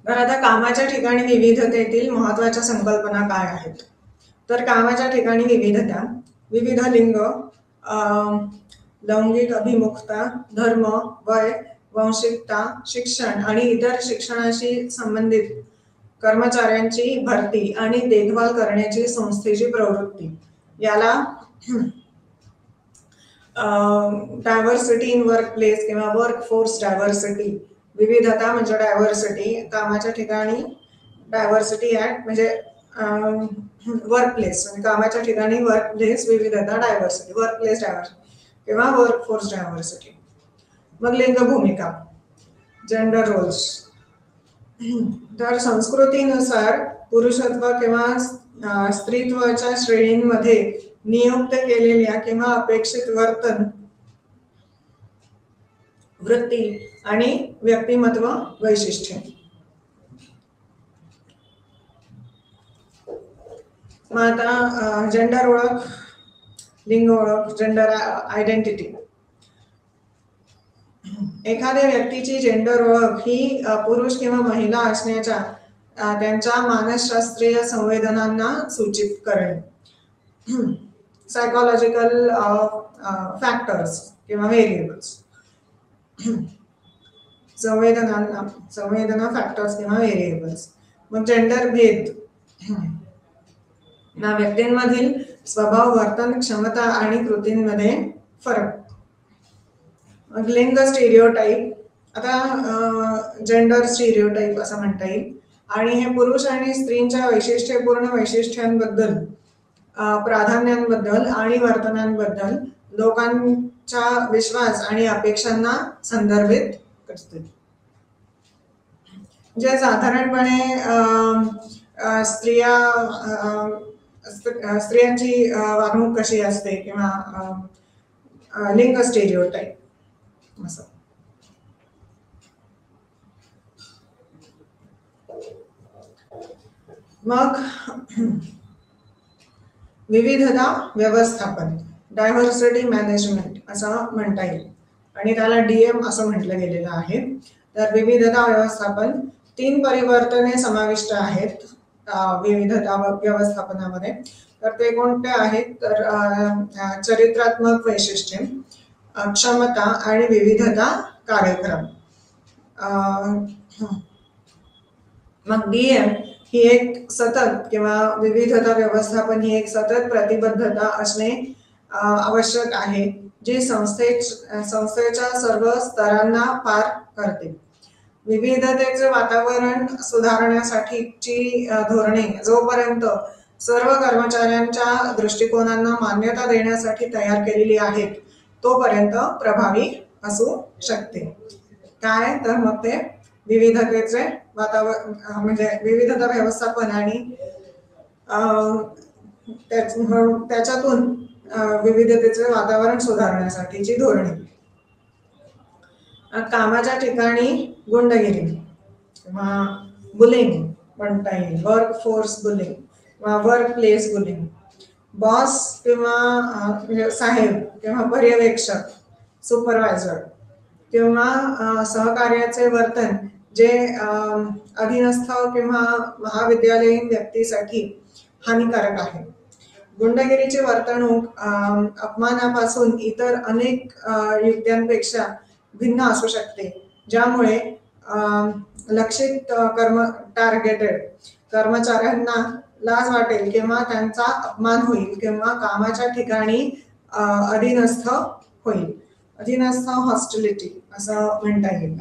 तर आता कामाच्या ठिकाणी विविधतेतील महत्वाच्या संकल्पना काय आहेत, तर कामाच्या ठिकाणी विविध लिंग, लैंगिक अभिमुखता, धर्म, वय, वंशिकता, शिक्षण आणि इतर शिक्षणाशी संबंधित कर्मचाऱ्यांची भरती आणि देखभाल करण्याची संस्थेची प्रवृत्ती याला डायव्हर्सिटी इन वर्क प्लेस किंवा वर्क फोर्स डायव्हर्सिटी, विविधता म्हणजे डायव्हर्सिटी, कामाच्या ठिकाणी डायव्हर्सिटी ऍक्ट म्हणजे वर्क प्लेस म्हणजे कामाच्या ठिकाणी वर्क प्लेस विविधता डायव्हर्सिटी, वर्क प्लेस डायव्हर्सिटी किंवा वर्क फोर्स डायव्हर्सिटी. मग लिंग भूमिका, जेंडर रोल्स, तर संस्कृतीनुसार पुरुषत्व किंवा स्त्रीत्वाच्या श्रेणींमध्ये नियुक्त केलेल्या किंवा अपेक्षित वर्तन, वृत्ती आणि व्यक्तिमत्व वैशिष्ट्ये. मग आता जेंडर ओळख, लिंग ओळख, जेंडर आयडेंटिटी. एखाद्या व्यक्तीची जेंडर ओळख ही पुरुष किंवा महिला असण्याच्या त्यांच्या मानसशास्त्रीय संवेदनांना सूचित करणे. सायकोलॉजिकल फॅक्टर्स किंवा व्हेरिएबल्स, संवेदना फॅक्टर्स किंवा व्हेरिएबल्स. मग जेंडर भेद ना व्यक्तींमधील स्वभाव, वर्तन, क्षमता आणि कृतींमध्ये फरक. मग लिंग स्टिरिओटाईप, आता जेंडर स्टिरिओटाईप असं म्हणता येईल, आणि हे पुरुष आणि स्त्रीच्या वैशिष्ट्यपूर्ण वैशिष्ट्यांबद्दल, प्राधान्यांबद्दल आणि वर्तनांबद्दल लोकांच्या विश्वास आणि अपेक्षांना संदर्भित करते. जे साधारणपणे स्त्रियांची वागणूक कशी असते किंवा लिंग स्टेरिओटाईप असं. मग विविधता व्यवस्थापन, डायव्हर्सिटी मॅनेजमेंट असं म्हणता येईल आणि त्याला DM असं म्हटलं गेलेलं आहे. तर विविधता व्यवस्थापन 3 परिवर्तने समाविष्ट आहेत विविधता व्यवस्थापनामध्ये. तर ते कोणते आहेत? तर चरित्रात्मक वैशिष्ट्ये, क्षमता आणि विविधता कार्यक्रम. मग DM ही एक सतत किंवा विविधता व्यवस्थापन ही एक सतत प्रतिबद्धता असणे आवश्यक आहे, जी संस्थेच्या सर्व स्तरांना पार करते. विविधतेचे वातावरण सुधारण्यासाठीची धोरणे जोपर्यंत सर्व कर्मचाऱ्यांच्या दृष्टिकोनांना मान्यता देण्यासाठी तयार केलेली आहेत तोपर्यंत प्रभावी असू शकते. काय तर मग ते विविधतेचे वातावरण म्हणजे विविधता व्यवस्थापन आणि त्याच्यातून विविधतेचे वातावरण सुधारण्यासाठीची धोरणे. कामाच्या ठिकाणी गुंडगिरी किंवा बुलिंग म्हणता येईल, वर्क फोर्स बुलिंग किंवा वर्क प्लेस बुलिंग. बॉस किंवा साहेब किंवा पर्यवेक्षक, सुपरवायझर किंवा सहकार्याचे वर्तन जे अधीनस्थ किंवा महाविद्यालयीन व्यक्तीसाठी हानिकारक आहे. गुंडगिरीची वर्तणूक अपमानापासून इतर अनेक युक्त्यांपेक्षा भिन्न असू शकते, ज्यामुळे लक्षित टार्गेटेड कर्मचाऱ्यांना लाज वाटेल किंवा त्यांचा अपमान होईल किंवा कामाच्या ठिकाणी अधीनस्थ होईल. अधीनस्थ हॉस्टिलिटी असं म्हणता येईल.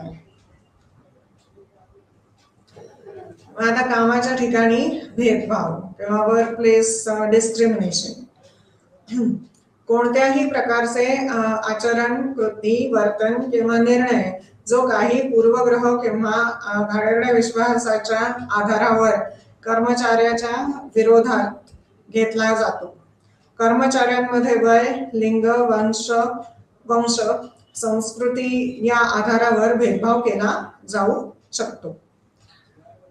आता कामाच्या ठिकाणी भेदभाव किंवा वर्क प्लेस डिस्क्रिमिनेशन. कोणत्याही प्रकारचे आचरण, कृती, वर्तन किंवा निर्णय जो काही पूर्वग्रह किंवा घाणेरड्या विश्वासाच्या आधारावर कर्मचाऱ्याच्या विरोधात घेतला जातो. कर्मचाऱ्यांमध्ये वय, लिंग, वंश, संस्कृती या आधारावर भेदभाव केला जाऊ शकतो.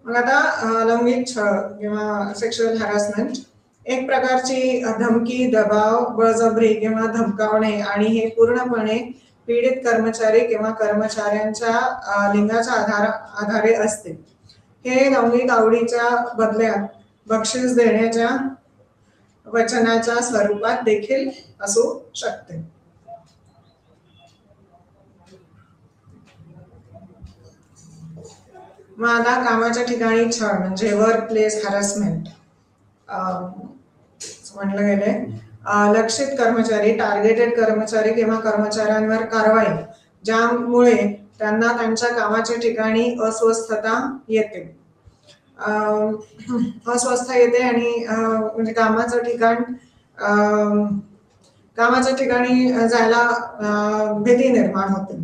मग आता लैंगिक छळ किंवा सेक्शुअल हॅरॅसमेंट एक प्रकारची धमकी, दबाव, बळजबरी किंवा धमकावणे आणि हे पूर्णपणे पीडित कर्मचारी किंवा कर्मचाऱ्यांच्या लिंगाच्या आधारे असते. हे लैंगिक आवडीच्या बदल्यात बक्षीस देण्याच्या वचनाच्या स्वरूपात देखील असू शकते. मग आता कामाच्या ठिकाणी छळ म्हणजे वर्क प्लेस हॅरॅसमेंट म्हटलं गेले. लक्षित कर्मचारी, टार्गेटेड कर्मचारी किंवा कर्मचाऱ्यांवर कारवाई ज्यामुळे त्यांना त्यांच्या कामाच्या ठिकाणी अस्वस्थता येते आणि म्हणजे कामाच्या ठिकाणी जायला भीती निर्माण होते.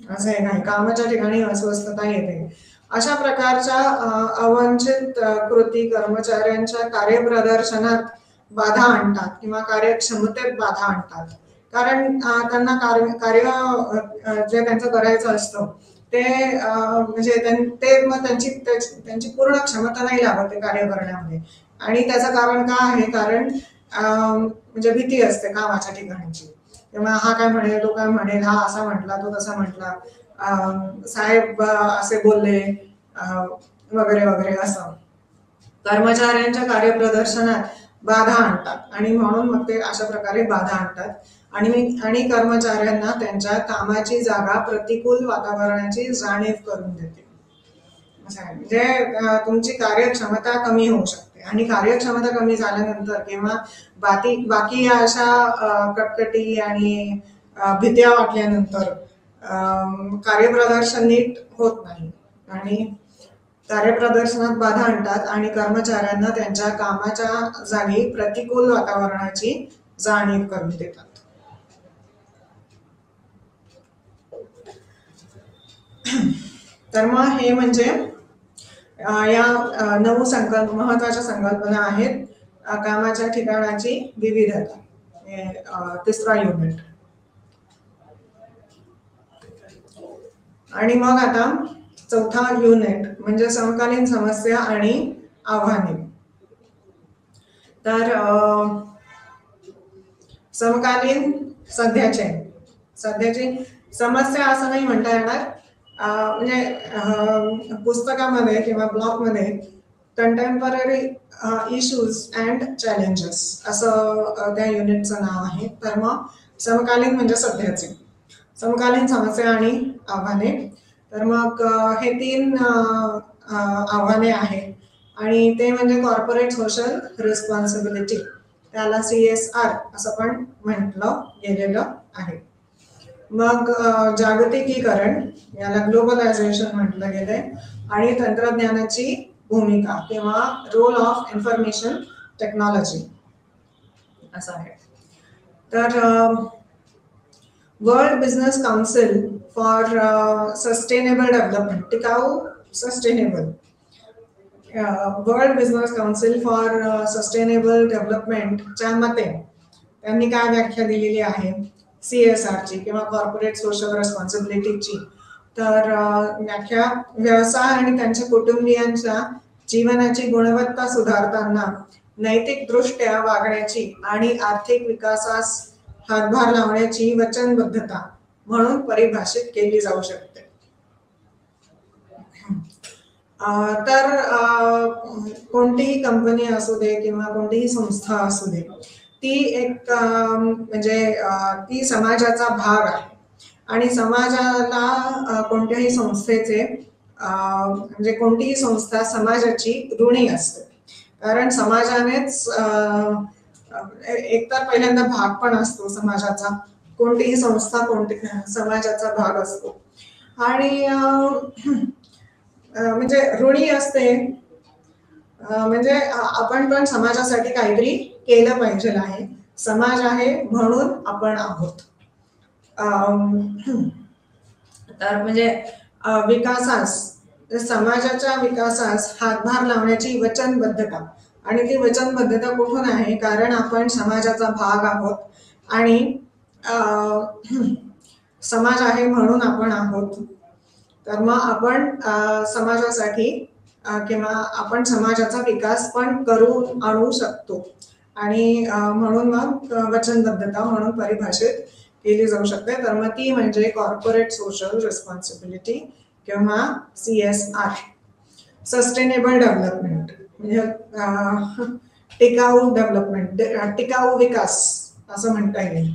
असं आहे काय, कामाच्या ठिकाणी अस्वस्थता येते. अशा प्रकारच्या अवांछित कृती कर्मचाऱ्यांच्या कार्यप्रदर्शनात बाधा आणतात किंवा कार्यक्षमतेत बाधा आणतात. कारण त्यांना कार्य जे त्यांचं करायचं असतं ते म्हणजे मग त्यांची पूर्ण क्षमता नाही लागत ते कार्य करण्यामध्ये. आणि त्याचं कारण काय आहे? कारण म्हणजे भीती असते कामाच्या ठिकाणची. तेव्हा हा काय म्हणेल, तो काय म्हणेल, हा असा म्हटला, तो तसा म्हटला, साहेब असे बोलले वगैरे वगैरे. असं कर्मचाऱ्यांच्या कार्यप्रदर्शनात बाधा आणतात आणि म्हणून मग ते अशा प्रकारे बाधा आणतात आणि कर्मचाऱ्यांना त्यांच्या कामाची जागा प्रतिकूल वातावरणाची जाणीव करून देते. म्हणजे तुमची कार्यक्षमता कमी होऊ शकते आणि कार्यक्षमता कमी झाल्यानंतर किंवा बाकी या अशा कटकटी आणि भीत्या वाटल्यानंतर कार्यप्रदर्शन नीट होत नाही आणि कार्यप्रदर्शनात बाधा आणतात आणि कर्मचाऱ्यांना त्यांच्या कामाच्या जागी प्रतिकूल वातावरणाची जाणीव करून देतात. तर मग हे म्हणजे या 9 महत्वाच्या संकल्पना आहेत कामाच्या ठिकाणाची विविधता, तिसरा युनिट. आणि मग आता चौथा युनिट म्हणजे समकालीन समस्या आणि आव्हाने. तर समकालीन सध्याची समस्या असं नाही म्हणता येणार, म्हणजे पुस्तकामध्ये किंवा ब्लॉगमध्ये कंटेम्पररी इश्यूज अँड चॅलेंजेस असं त्या युनिटचं नाव आहे. तर मग समकालीन म्हणजे सध्याचे, समकालीन समस्या आणि आव्हाने. तर मग हे 3 आव्हाने आहेत आणि ते म्हणजे कॉर्पोरेट सोशल रिस्पॉन्सिबिलिटी, त्याला CSR असं पण म्हटलं गेलेलं आहे. मग जागतिकीकरण, याला ग्लोबलायझेशन म्हटलं गेलंय, आणि तंत्रज्ञानाची भूमिका किंवा रोल ऑफ इन्फॉर्मेशन टेक्नॉलॉजी असं आहे. तर world business council for sustainable development, टिकाऊ sustainable, world business council for sustainable डेव्हलपमेंटच्या मते त्यांनी काय व्याख्या दिलेली आहे CSR ची किंवा कॉर्पोरेट सोशल रिस्पॉन्सिबिलिटीची? तर व्याख्या, व्यवसाय आणि त्यांच्या कुटुंबियांच्या जीवनाची गुणवत्ता सुधारताना नैतिक दृष्ट्या वागण्याची आणि आर्थिक विकासास हातभार लावण्याची वचनबद्धता म्हणून परिभाषित केली जाऊ शकते. तर कोणतीही कंपनी असू दे किंवा कोणतीही संस्था असू दे, ती एक म्हणजे ती समाजाचा भाग आहे आणि समाजाला कोणत्याही संस्थेचे म्हणजे कोणतीही संस्था समाजाची ऋणी असते, कारण समाजानेच एकतर पहिल्यांदा भाग पण असतो समाजाचा, कोणतीही संस्था समाजाचा भाग असतो आणि म्हणजे ऋणी असते, म्हणजे आपण पण समाजासाठी काहीतरी केलं पाहिजे आहे, समाज आहे म्हणून आपण आहोत. तर म्हणजे विकासास, समाजाच्या विकासास हातभार लावण्याची वचनबद्धता, आणि ती वचनबद्धता कुठून आहे? कारण आपण समाजाचा भाग आहोत आणि समाज आहे म्हणून आपण आहोत. तर मग आपण समाजासाठी किंवा आपण समाजाचा विकास पण करून आणू शकतो आणि म्हणून मग वचनबद्धता म्हणून परिभाषित केली जाऊ शकते. तर मग ती म्हणजे कॉर्पोरेट सोशल रिस्पॉन्सिबिलिटी किंवा CSR, सस्टेनेबल डेव्हलपमेंट म्हणजे टिकाऊ डेव्हलपमेंट, टिकाऊ विकास असं म्हणता येईल.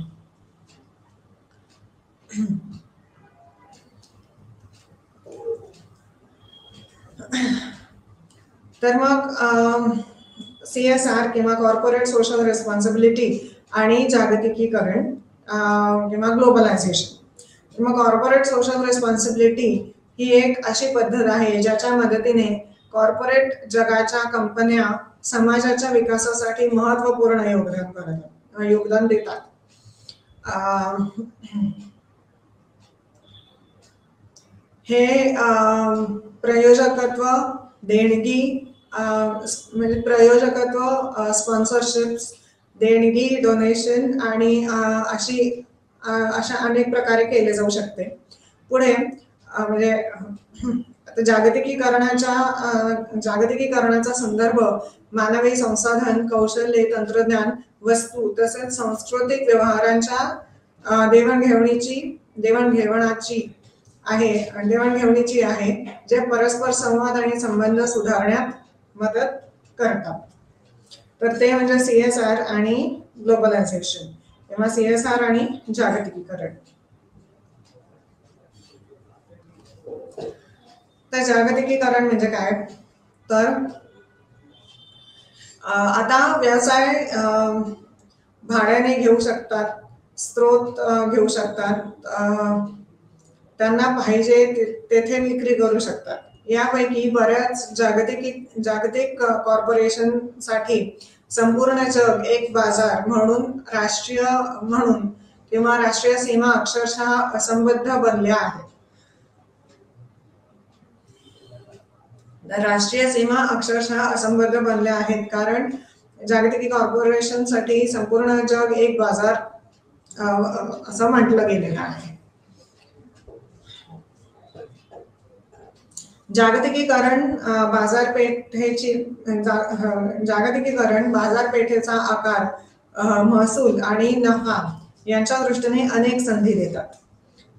तर मग CSR किंवा कॉर्पोरेट सोशल रिस्पॉन्सिबिलिटी आणि जागतिकीकरण किंवा ग्लोबलायझेशन. मग कॉर्पोरेट सोशल रिस्पॉन्सिबिलिटी ही एक अशी पद्धत आहे ज्याच्या मदतीने कॉर्पोरेट जगाच्या कंपन्या समाजाच्या विकासासाठी महत्त्वपूर्ण योगदान देतात. हे प्रयोजकत्व, देणगी, म्हणजे प्रयोजकत्व, स्पॉन्सरशिप्स, देणगी, डोनेशन आणि अशा अनेक प्रकारे केले जाऊ शकते. पुढे म्हणजे आता जागतिकीकरणाचा संदर्भ मानवी संसाधन, कौशल्य, तंत्रज्ञान, वस्तू तसेच सांस्कृतिक व्यवहारांच्या देवाणघेवाणीची आहे, जे परस्पर संवाद आणि संबंध सुधारण्यात मदत करतात. तर ते म्हणजे CSR आणि ग्लोबलायझेशन किंवा CSR आणि जागतिकीकरण. तर जागतिकीकरण म्हणजे काय? तर आता व्यवसाय भाड्याने घेऊ शकतात, स्त्रोत घेऊ शकतात, त्यांना पाहिजे तेथे विक्री करू शकतात. यापैकी बऱ्याच जागतिक कॉर्पोरेशनसाठी संपूर्ण जग एक बाजार म्हणून, किंवा राष्ट्रीय सीमा अक्षरशः असंबद्ध बनल्या आहेत. राष्ट्रीय सीमा अक्षरशः असंबद्ध बनल्या आहेत कारण जागतिक कॉर्पोरेशनसाठी संपूर्ण जग एक बाजार असं म्हटलं गेलेलं आहे. जागतिकीकरण जागतिकीकरण बाजारपेठेचा आकार, महसूल आणि नफा यांच्या दृष्टीने अनेक संधी देतात.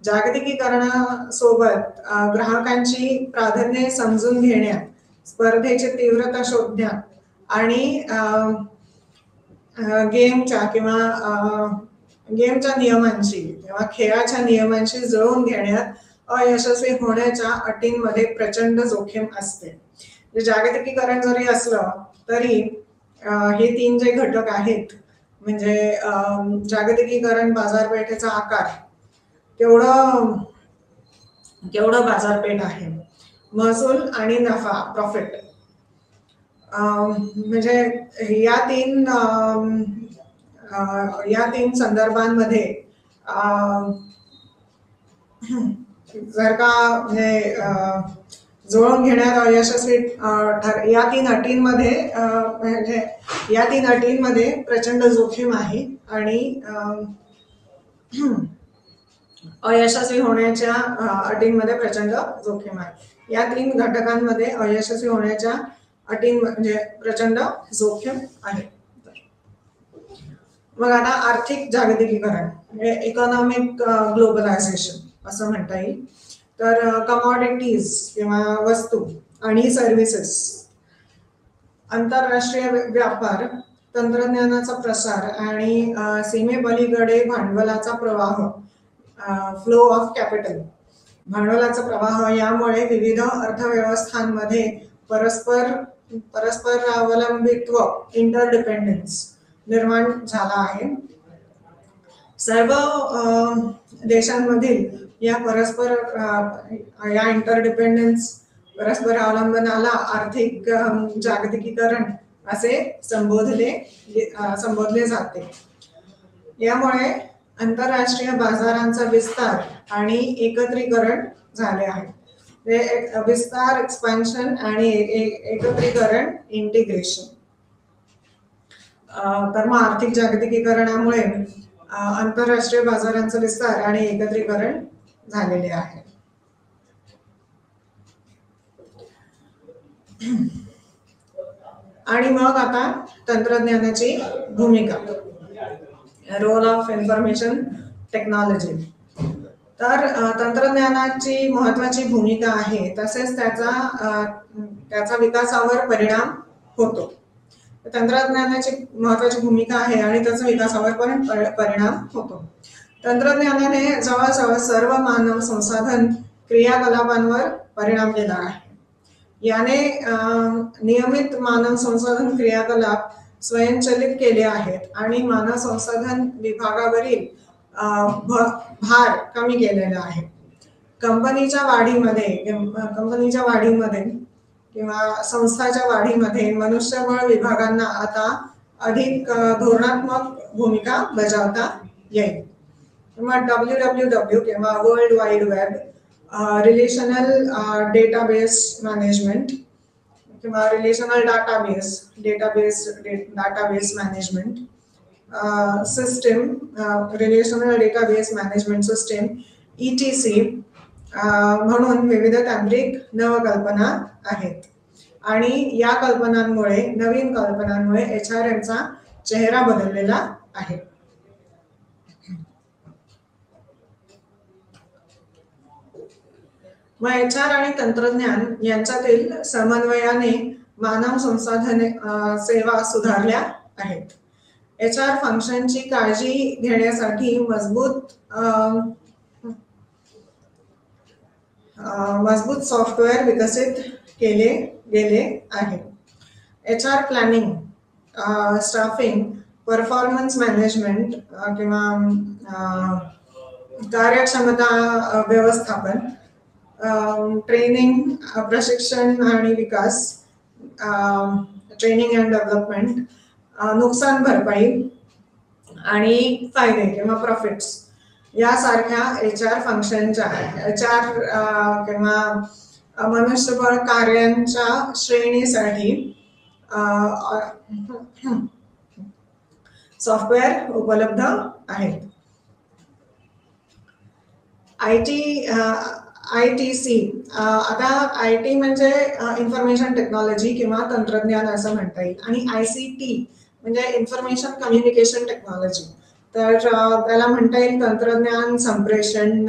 जागतिकीकरणासोबत ग्राहकांची प्राधान्ये समजून घेण्यात, स्पर्धेची तीव्रता शोधण्यात आणि गेमच्या नियमांची किंवा खेळाच्या नियमांशी जुळवून घेण्यात अयशस्वी होण्याच्या अटींमध्ये प्रचंड जोखीम असते. जागतिकीकरण जरी असलं तरी हे 3 जे घटक आहेत, म्हणजे जागतिकीकरण, बाजारपेठेचा आकार, केवढं बाजारपेठ आहे, महसूल आणि नफा, प्रॉफिट, म्हणजे या तीन संदर्भांमध्ये जर का म्हणजे जुळवून घेण्यात अयशस्वी या 3 अटींमध्ये म्हणजे या 3 अटींमध्ये प्रचंड जोखीम आहे आणि अयशस्वी होण्याच्या अटींमध्ये प्रचंड जोखीम आहे. या 3 घटकांमध्ये अयशस्वी होण्याच्या अटी म्हणजे प्रचंड जोखीम आहे. मग आता आर्थिक जागतिकीकरण म्हणजे इकॉनॉमिक ग्लोबलायझेशन असं म्हणता येईल. तर कमॉडिटीज किंवा वस्तू आणि सर्व्हिसेस, आंतरराष्ट्रीय व्यापार, तंत्रज्ञानाचा प्रसार आणि सीमेपलीकडे भांडवलाचा प्रवाह, फ्लो ऑफ कॅपिटल, भांडवलाचा प्रवाह, यामुळे विविध अर्थव्यवस्थांमध्ये परस्पर अवलंबित्व, इंटरडिपेंडन्स निर्माण झाला आहे. सर्व देशांमधील या इंटरडिपेंडन्स, परस्पर अवलंबनाला आर्थिक जागतिकीकरण असे संबोधले जाते. यामुळे आंतरराष्ट्रीय बाजारांचा विस्तार आणि एकत्रीकरण झाले आहे. विस्तार, एक्सपान्शन आणि एकत्रीकरण, इंटिग्रेशन. तर मग आर्थिक जागतिकीकरणामुळे आंतरराष्ट्रीय बाजारांचा विस्तार आणि एकत्रीकरण झालेले आहे. आणि मग आता तंत्रज्ञानाची भूमिका, रोल ऑफ इन्फॉर्मेशन टेक्नॉलॉजी. तर तंत्रज्ञानाची महत्वाची भूमिका आहे, तसेच त्याचा विकासावर परिणाम होतो. तंत्रज्ञानाची महत्वाची भूमिका आहे आणि त्याचा विकासावर पण परिणाम होतो. तंत्रज्ञानाने जवळजवळ सर्व मानव संसाधन क्रियाकलापांवर परिणाम केला आहे. याने नियमित मानव संसाधन क्रियाकलाप स्वयंचलित केले आहेत आणि मानव संसाधन विभागावरील भार कमी केलेला आहे. कंपनीच्या वाढीमध्ये किंवा संस्थाच्या वाढीमध्ये मनुष्यबळ विभागांना आता अधिक धोरणात्मक भूमिका बजावता येईल. मग WWW किंवा world wide web, relational database management किंवा relational database management system, relational database management system, ETC म्हणून विविध तांत्रिक नवकल्पना आहेत. आणि या नवीन कल्पनांमुळे HRM चा चेहरा बदललेला आहे. मग HR आणि तंत्रज्ञान यांच्यातील समन्वयाने मानव संसाधन सेवा सुधारल्या आहेत. HR फंक्शनची काळजी घेण्यासाठी मजबूत सॉफ्टवेअर विकसित केले गेले आहे. HR planning, staffing, performance management किंवा कार्यक्षमता व्यवस्थापन, ट्रेनिंग, प्रशिक्षण आणि विकास, ट्रेनिंग अँड डेव्हलपमेंट, नुकसान भरपाई आणि फायदे किंवा प्रॉफिट्स यासारख्या HR फंक्शनच्या किंवा मनुष्यबळ कार्यांच्या श्रेणीसाठी सॉफ्टवेअर उपलब्ध आहेत. ITC, आता IT म्हणजे इन्फॉर्मेशन टेक्नॉलॉजी किंवा तंत्रज्ञान असं म्हणता येईल, आणि ICT म्हणजे इन्फॉर्मेशन कम्युनिकेशन टेक्नॉलॉजी. तर त्याला म्हणता येईल तंत्रज्ञान संप्रेषण.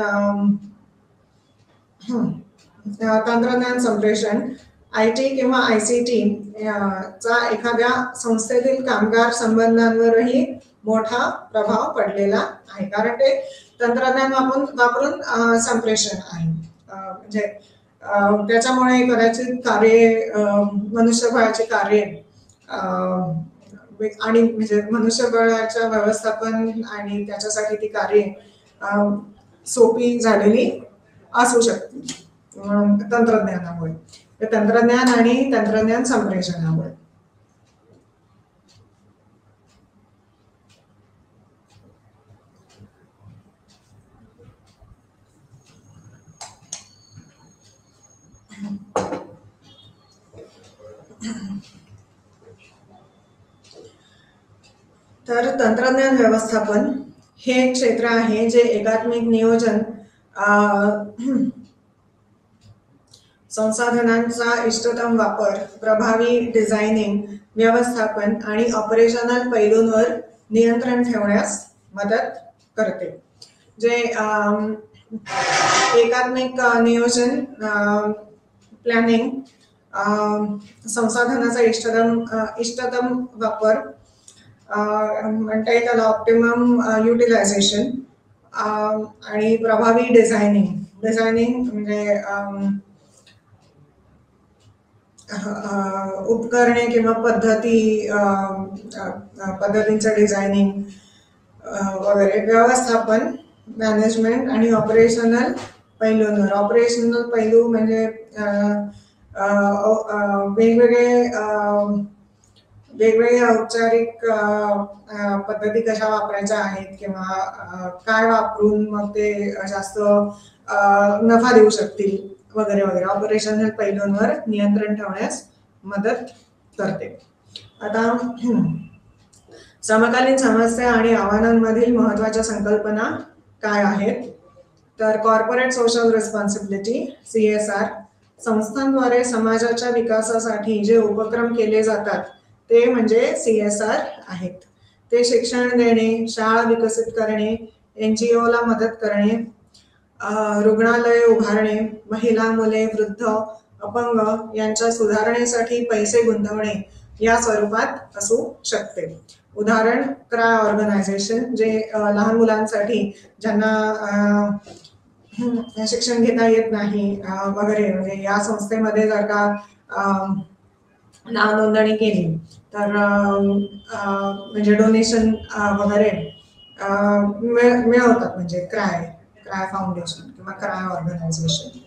तंत्रज्ञान संप्रेषण IT किंवा ICT चा एखाद्या संस्थेतील कामगार संबंधांवरही मोठा प्रभाव पडलेला आहे, कारण ते तंत्रज्ञान वापरून संप्रेषण आहे. म्हणजे त्याच्यामुळे कदाचित कार्य, मनुष्यबळाची कार्य आणि म्हणजे मनुष्यबळाच्या व्यवस्थापन आणि त्याच्यासाठी ती कार्य सोपी झालेली असू शकते तंत्रज्ञानामुळे, तंत्रज्ञान आणि तंत्रज्ञान संप्रेषणामुळे. तर तंत्रज्ञान व्यवस्थापन हे एक क्षेत्र आहे जे एकात्मिक नियोजन, संसाधनांचा इष्टतम वापर, प्रभावी डिझायनिंग, व्यवस्थापन आणि ऑपरेशनल पैलूंवर नियंत्रण ठेवण्यास मदत करते. जे एकात्मिक नियोजन, प्लॅनिंग, संसाधनाचा इष्टतम वापर म्हणता येईल त्याला ऑप्टिमम युटिलायझेशन, आणि प्रभावी डिझायनिंग म्हणजे उपकरणे किंवा पद्धतींचं डिझायनिंग वगैरे, व्यवस्थापन, मॅनेजमेंट आणि ऑपरेशनल पैलूंवर. ऑपरेशनल पैलू म्हणजे वेगवेगळ्या औपचारिक पद्धती कशा वापरायच्या आहेत किंवा काय वापरून मग ते जास्त नफा देऊ शकतील वगैरे वगैरे, ऑपरेशनल पैलूंवर नियंत्रण ठेवण्यास मदत करते. आता समकालीन समस्या आणि आव्हानांमधील महत्त्वाच्या संकल्पना काय आहेत? तर कॉर्पोरेट सोशल रिस्पॉन्सिबिलिटी, CSR, संस्थांद्वारे समाजाच्या विकासासाठी जे उपक्रम केले जातात ते म्हणजे CSR आहेत. ते शिक्षण देणे, शाळा विकसित करणे, NGO ला मदत करणे, रुग्णालय उभारणे, महिला, मुले, वृद्ध, अपंग यांच्या सुधारणेसाठी पैसे गुंतवणे या स्वरूपात असू शकते. उदाहरण क्राय ऑर्गनायझेशन, जे लहान मुलांसाठी ज्यांना शिक्षण घेता येत नाही वगैरे, म्हणजे या संस्थेमध्ये जर का नाव नोंदणी केली तर म्हणजे डोनेशन वगैरे मिळवतात, म्हणजे क्राय फाउंडेशन किंवा क्राय ऑर्गनायझेशन.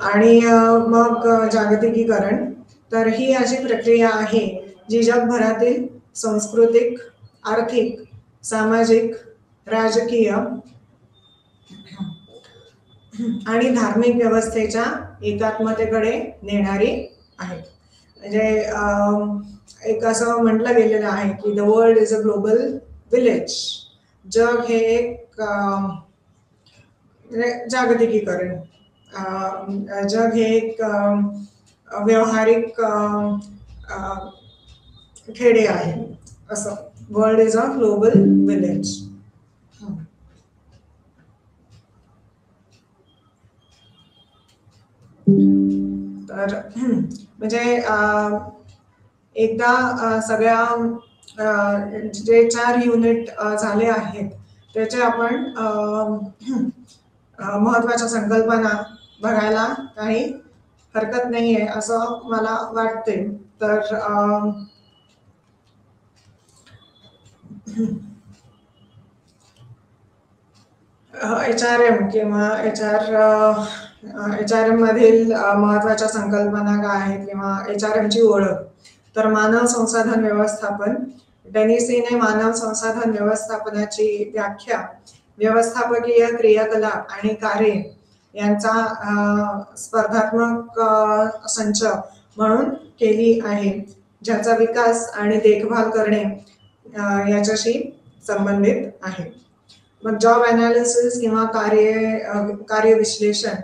आणि मग जागतिकीकरण, तर ही अशी प्रक्रिया आहे जी जगभरातील सांस्कृतिक, आर्थिक, सामाजिक, राजकीय आणि धार्मिक व्यवस्थेच्या एकात्मतेकडे नेणारी आहे. म्हणजे एक असं म्हटलं गेलेलं आहे की the world is a global village. जग हे एक जागतिकीकरण, जग हे एक व्यावहारिक खेडे आहे असं. World is a global village. तर म्हणजे एकदा सगळ्या जे 4 युनिट झाले आहेत त्याचे आपण महत्त्वाच्या संकल्पना बघायला काही हरकत नाही आहे असं मला वाटते. तर HRM किंवा HRM मधील महत्त्वाच्या संकल्पना काय आहेत किंवा HRM ची ओळख. तर मानव संसाधन व्यवस्थापन. डेनिसीने मानव संसाधन व्यवस्थापनाची व्याख्या व्यवस्थापकीय क्रियाकलाप आणि कार्ये यांचा स्पर्धात्मक संच म्हणून केली आहे, ज्याचा विकास आणि देखभाल करणे याच्याशी संबंधित आहे. मग जॉब अनालिसिस किंवा कार्य विश्लेषण.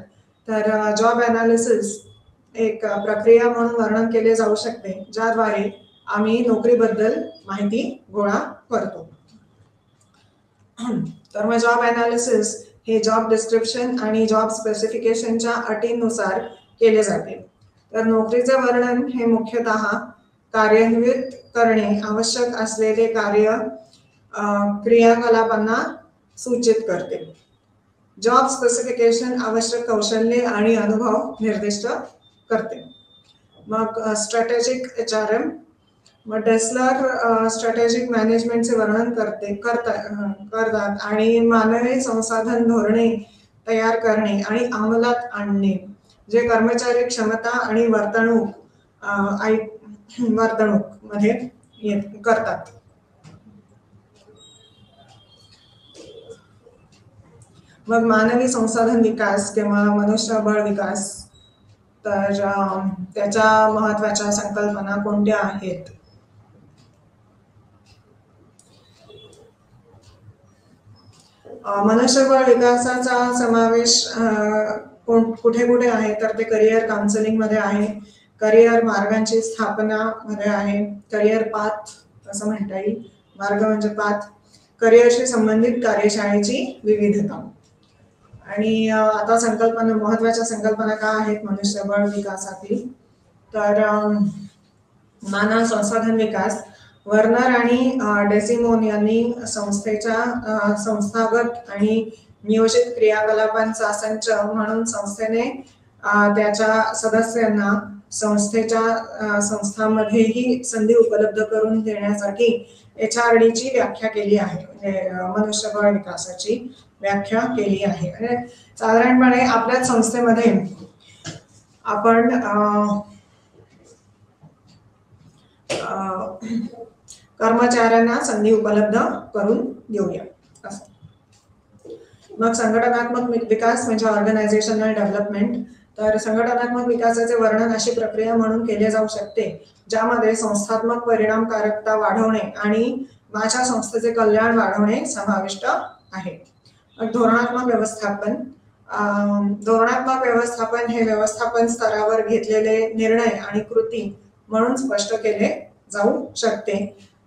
तर जॉब अनालिसिस एक प्रक्रिया म्हणून वर्णन केले जाऊ शकते ज्याद्वारे आम्ही नोकरीबद्दल माहिती गोळा करतो. तर मग जॉब अनालिसिस हे जॉब डिस्क्रिप्शन आणि जॉब स्पेसिफिकेशनच्या अटींनुसार केले जाते. तर नोकरीचे वर्णन हे मुख्यतः कार्यान्वित करणे आवश्यक असलेले क्रियाकलापांना सूचित करते. जॉब स्पेसिफिकेशन आवश्यक कौशल्ये आणि अनुभव निर्दिष्ट करते. मग स्ट्रॅटेजिक HRM. मग डेस्लर स्ट्रॅटेजिक मॅनेजमेंटचे वर्णन करतात आणि मानवी संसाधन धोरणे तयार करणे आणि अंमलात आणणे जे कर्मचारी क्षमता आणि वर्तणूक मध्ये करतात. मग मानवी संसाधन विकास किंवा मनुष्यबळ विकास. तर त्याच्या महत्वाच्या संकल्पना कोणत्या आहेत? मनुष्यबळ विकासाचा समावेश कुठे कुठे आहे? तर ते करिअर काउन्सिलिंग मध्ये आहे, करिअर मार्गांची स्थापना मध्ये आहे, करिअर पाथ असं म्हणता येईल, मार्ग म्हणजे पाथ, करिअरशी संबंधित कार्यशाळेची विविधता. आणि आता संकल्पना, महत्वाच्या संकल्पना काय आहेत मनुष्यबळ विकासातील? तर मानव संसाधन विकास. वर्नर आणि डेसिमोन यांनी संस्थेच्या संस्थागत आणि नियोजित क्रियाकलापांचा संच म्हणून संस्थेने त्याच्या सदस्यांना संस्थांमध्येही संधी उपलब्ध करून देण्यासाठी HRDची व्याख्या केली आहे. मनुष्यबळ विकासाची व्याख्या केली आहे. साधारणपणे आपल्याच संस्थेमध्ये आपण कर्मचाऱ्यांना संधी उपलब्ध करून देऊया असं. मग संघटनात्मक विकास म्हणजे ऑर्गनायझेशनल डेव्हलपमेंट. तर संघटनात्मक विकासाचे वर्णन अशी प्रक्रिया म्हणून केले जाऊ शकते ज्यामध्ये संस्थात्मक परिणामकारकता वाढवणे आणि माझ्या संस्थेचे कल्याण वाढवणे समाविष्ट आहे. धोरणात्मक व्यवस्थापन. धोरणात्मक व्यवस्थापन हे व्यवस्थापन स्तरावर घेतलेले निर्णय आणि कृती म्हणून स्पष्ट केले जाऊ शकते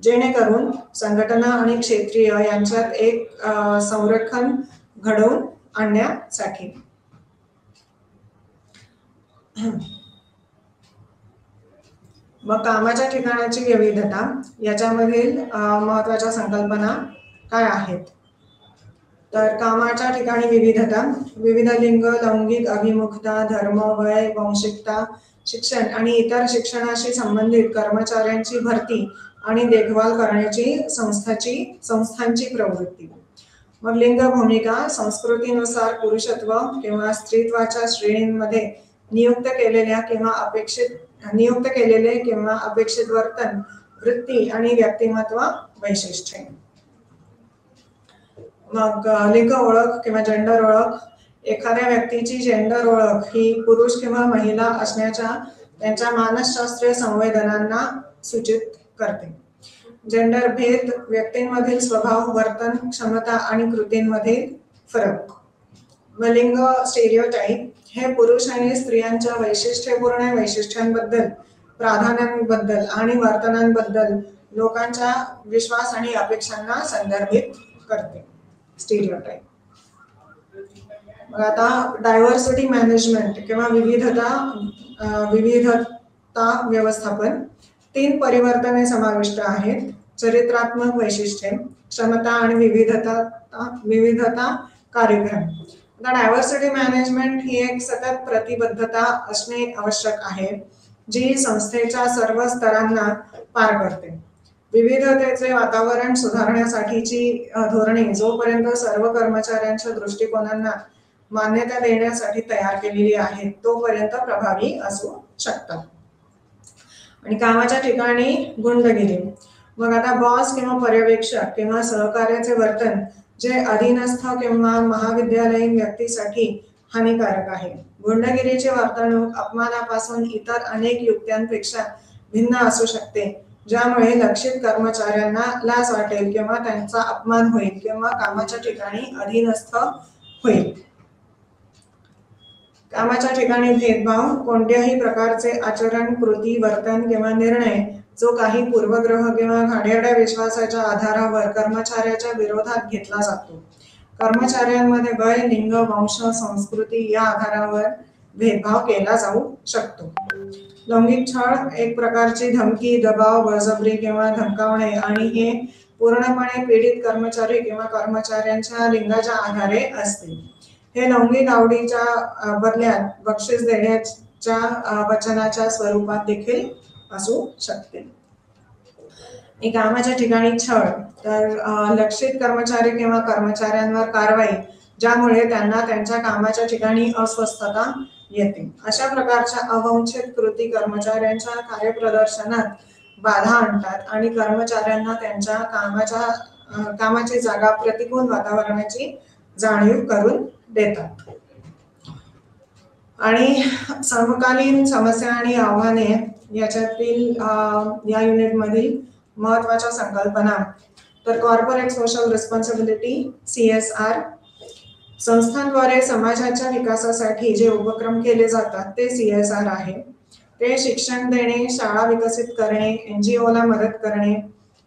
जेणेकरून संघटना आणि क्षेत्रीय यांच्यात एक संरेखन घडवून आणण्यासाठी. मग कामाच्या ठिकाणाची विविधता. याच्यामधील महत्वाच्या संकल्पना काय आहेत? तर कामाच्या ठिकाणी विविधता, विविध लिंग, लैंगिक अभिमुखता, धर्म, वय, वंशिकता, शिक्षण आणि इतर शिक्षणाशी संबंधित कर्मचाऱ्यांची भरती आणि देखभाल करण्याची संस्थांची प्रवृत्ती. मग लिंग भूमिका. संस्कृतीनुसार पुरुषत्व किंवा स्त्रीत्वाच्या श्रेणींमध्ये नियुक्त केलेले किंवा अपेक्षित वर्तन, वृत्ती आणि व्यक्तिमत्व वैशिष्ट्ये. मग लिंग ओळख किंवा जेंडर ओळख. एखाद्या व्यक्तीची जेंडर ओळख ही पुरुष किंवा महिला असण्याच्या त्यांच्या मानसशास्त्रीय संवेदनांना सूचित करते. जेंडर भेद. व्यक्तींमधील स्वभाव, वर्तन, क्षमता आणि कृतींमधील फरक. लिंग स्टेरिओटाइप हे पुरुष आणि स्त्रियांच्या वैशिष्ट्यपूर्ण वैशिष्ट्यांबद्दल, प्राधान्यांबद्दल आणि वर्तनांबद्दल लोकांच्या विश्वास आणि अपेक्षांना संदर्भित करते. स्टेरिओटाइप. मग आता डायव्हर्सिटी मॅनेजमेंट किंवा विविधता व्यवस्थापन. 3 परिवर्तने समाविष्ट आहेत. चरित्रात्मक वैशिष्ट्ये, क्षमता आणि विविधता कार्यक्रम. डायव्हर्सिटी मॅनेजमेंट ही एक सतत प्रतिबद्धता असणे आवश्यक आहे जी संस्थेच्या सर्व स्तरांना पार करते. विविधतेचे वातावरण सुधारण्यासाठीची धोरणे जोपर्यंत सर्व कर्मचाऱ्यांच्या दृष्टिकोनांना मान्यता देण्यासाठी तयार केलेली आहेत तोपर्यंत प्रभावी असू शकतात. आणि कामाच्या ठिकाणी गुंडगिरी. मग आता बॉस किंवा पर्यवेक्षक किंवा सहकार्याचे वर्तन जे अधीनस्थ किंवा महाविद्यालयीन व्यक्तीसाठी हानिकारक आहे. गुंडगिरीची वर्तणूक अपमानापासून इतर अनेक युक्त्यांपेक्षा भिन्न असू शकते ज्यामुळे लक्षित कर्मचाऱ्यांना लाज वाटेल किंवा त्यांचा अपमान होईल किंवा कामाच्या ठिकाणी अधीनस्थ होईल. कामाच्या ठिकाणी भेदभाव, कोणत्याही प्रकारचे आचरण, कृती, वर्तन किंवा निर्णय जो काही पूर्वग्रह किंवा घाणेरड्या विश्वासाच्या आधारावर कर्मचाऱ्याच्या विरोधात घेतला जातो. कर्मचाऱ्यांमध्ये वय, लिंग, वंश, संस्कृती या आधारावर भेदभाव केला जाऊ शकतो. लैंगिक छळ एक प्रकारची धमकी, दबाव, बळजबरी किंवा धमकावणे आणि हे पूर्णपणे पीडित कर्मचारी किंवा कर्मचाऱ्यांच्या लिंगाच्या आधारे असते. हे लैंगिक आवडीच्या बदल्यात बक्षीस देण्याच्या वचनाच्या स्वरूपात देखील असू शकते. कामाच्या ठिकाणी छळ, तर लक्षित कर्मचारी किंवा कर्मचाऱ्यांवर कारवाई ज्यामुळे त्यांना त्यांच्या कामाच्या ठिकाणी अस्वस्थता येते. अशा प्रकारच्या अवांछित कृती कर्मचाऱ्यांच्या कार्यप्रदर्शनात बाधा आणतात आणि कर्मचाऱ्यांना त्यांच्या कामाची जागा प्रतिकूल वातावरणाची जाणीव करून देतात. आणि समकालीन समस्या आणि आव्हाने याच्यातील या युनिटमधील महत्वाच्या संकल्पना, तर कॉर्पोरेट सोशल रिस्पॉन्सिबिलिटी CSR, संस्थांद्वारे समाजाच्या विकासासाठी जे उपक्रम केले जातात ते CSR आहे. ते शिक्षण देणे, शाळा विकसित करणे, NGOला मदत करणे,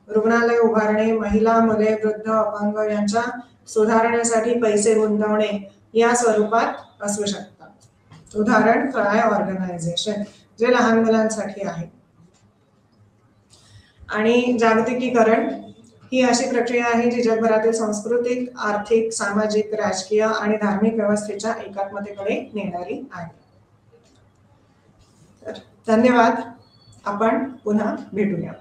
रुग्णालय उभारणे, महिला, मुले, वृद्ध, अपंग यांच्या सुधारण्यासाठी पैसे गुंतवणे या स्वरूपात असू शकतात. उदाहरण फ्राय ऑर्गनायझेशन जे लहान मुलांसाठी आहे. आणि जागतिकीकरण ही अशी प्रक्रिया आहे जी जगभरातील सांस्कृतिक, आर्थिक, सामाजिक, राजकीय आणि धार्मिक व्यवस्थेच्या एकात्मतेकडे नेणारी आहे. तर धन्यवाद. आपण पुन्हा भेटूया.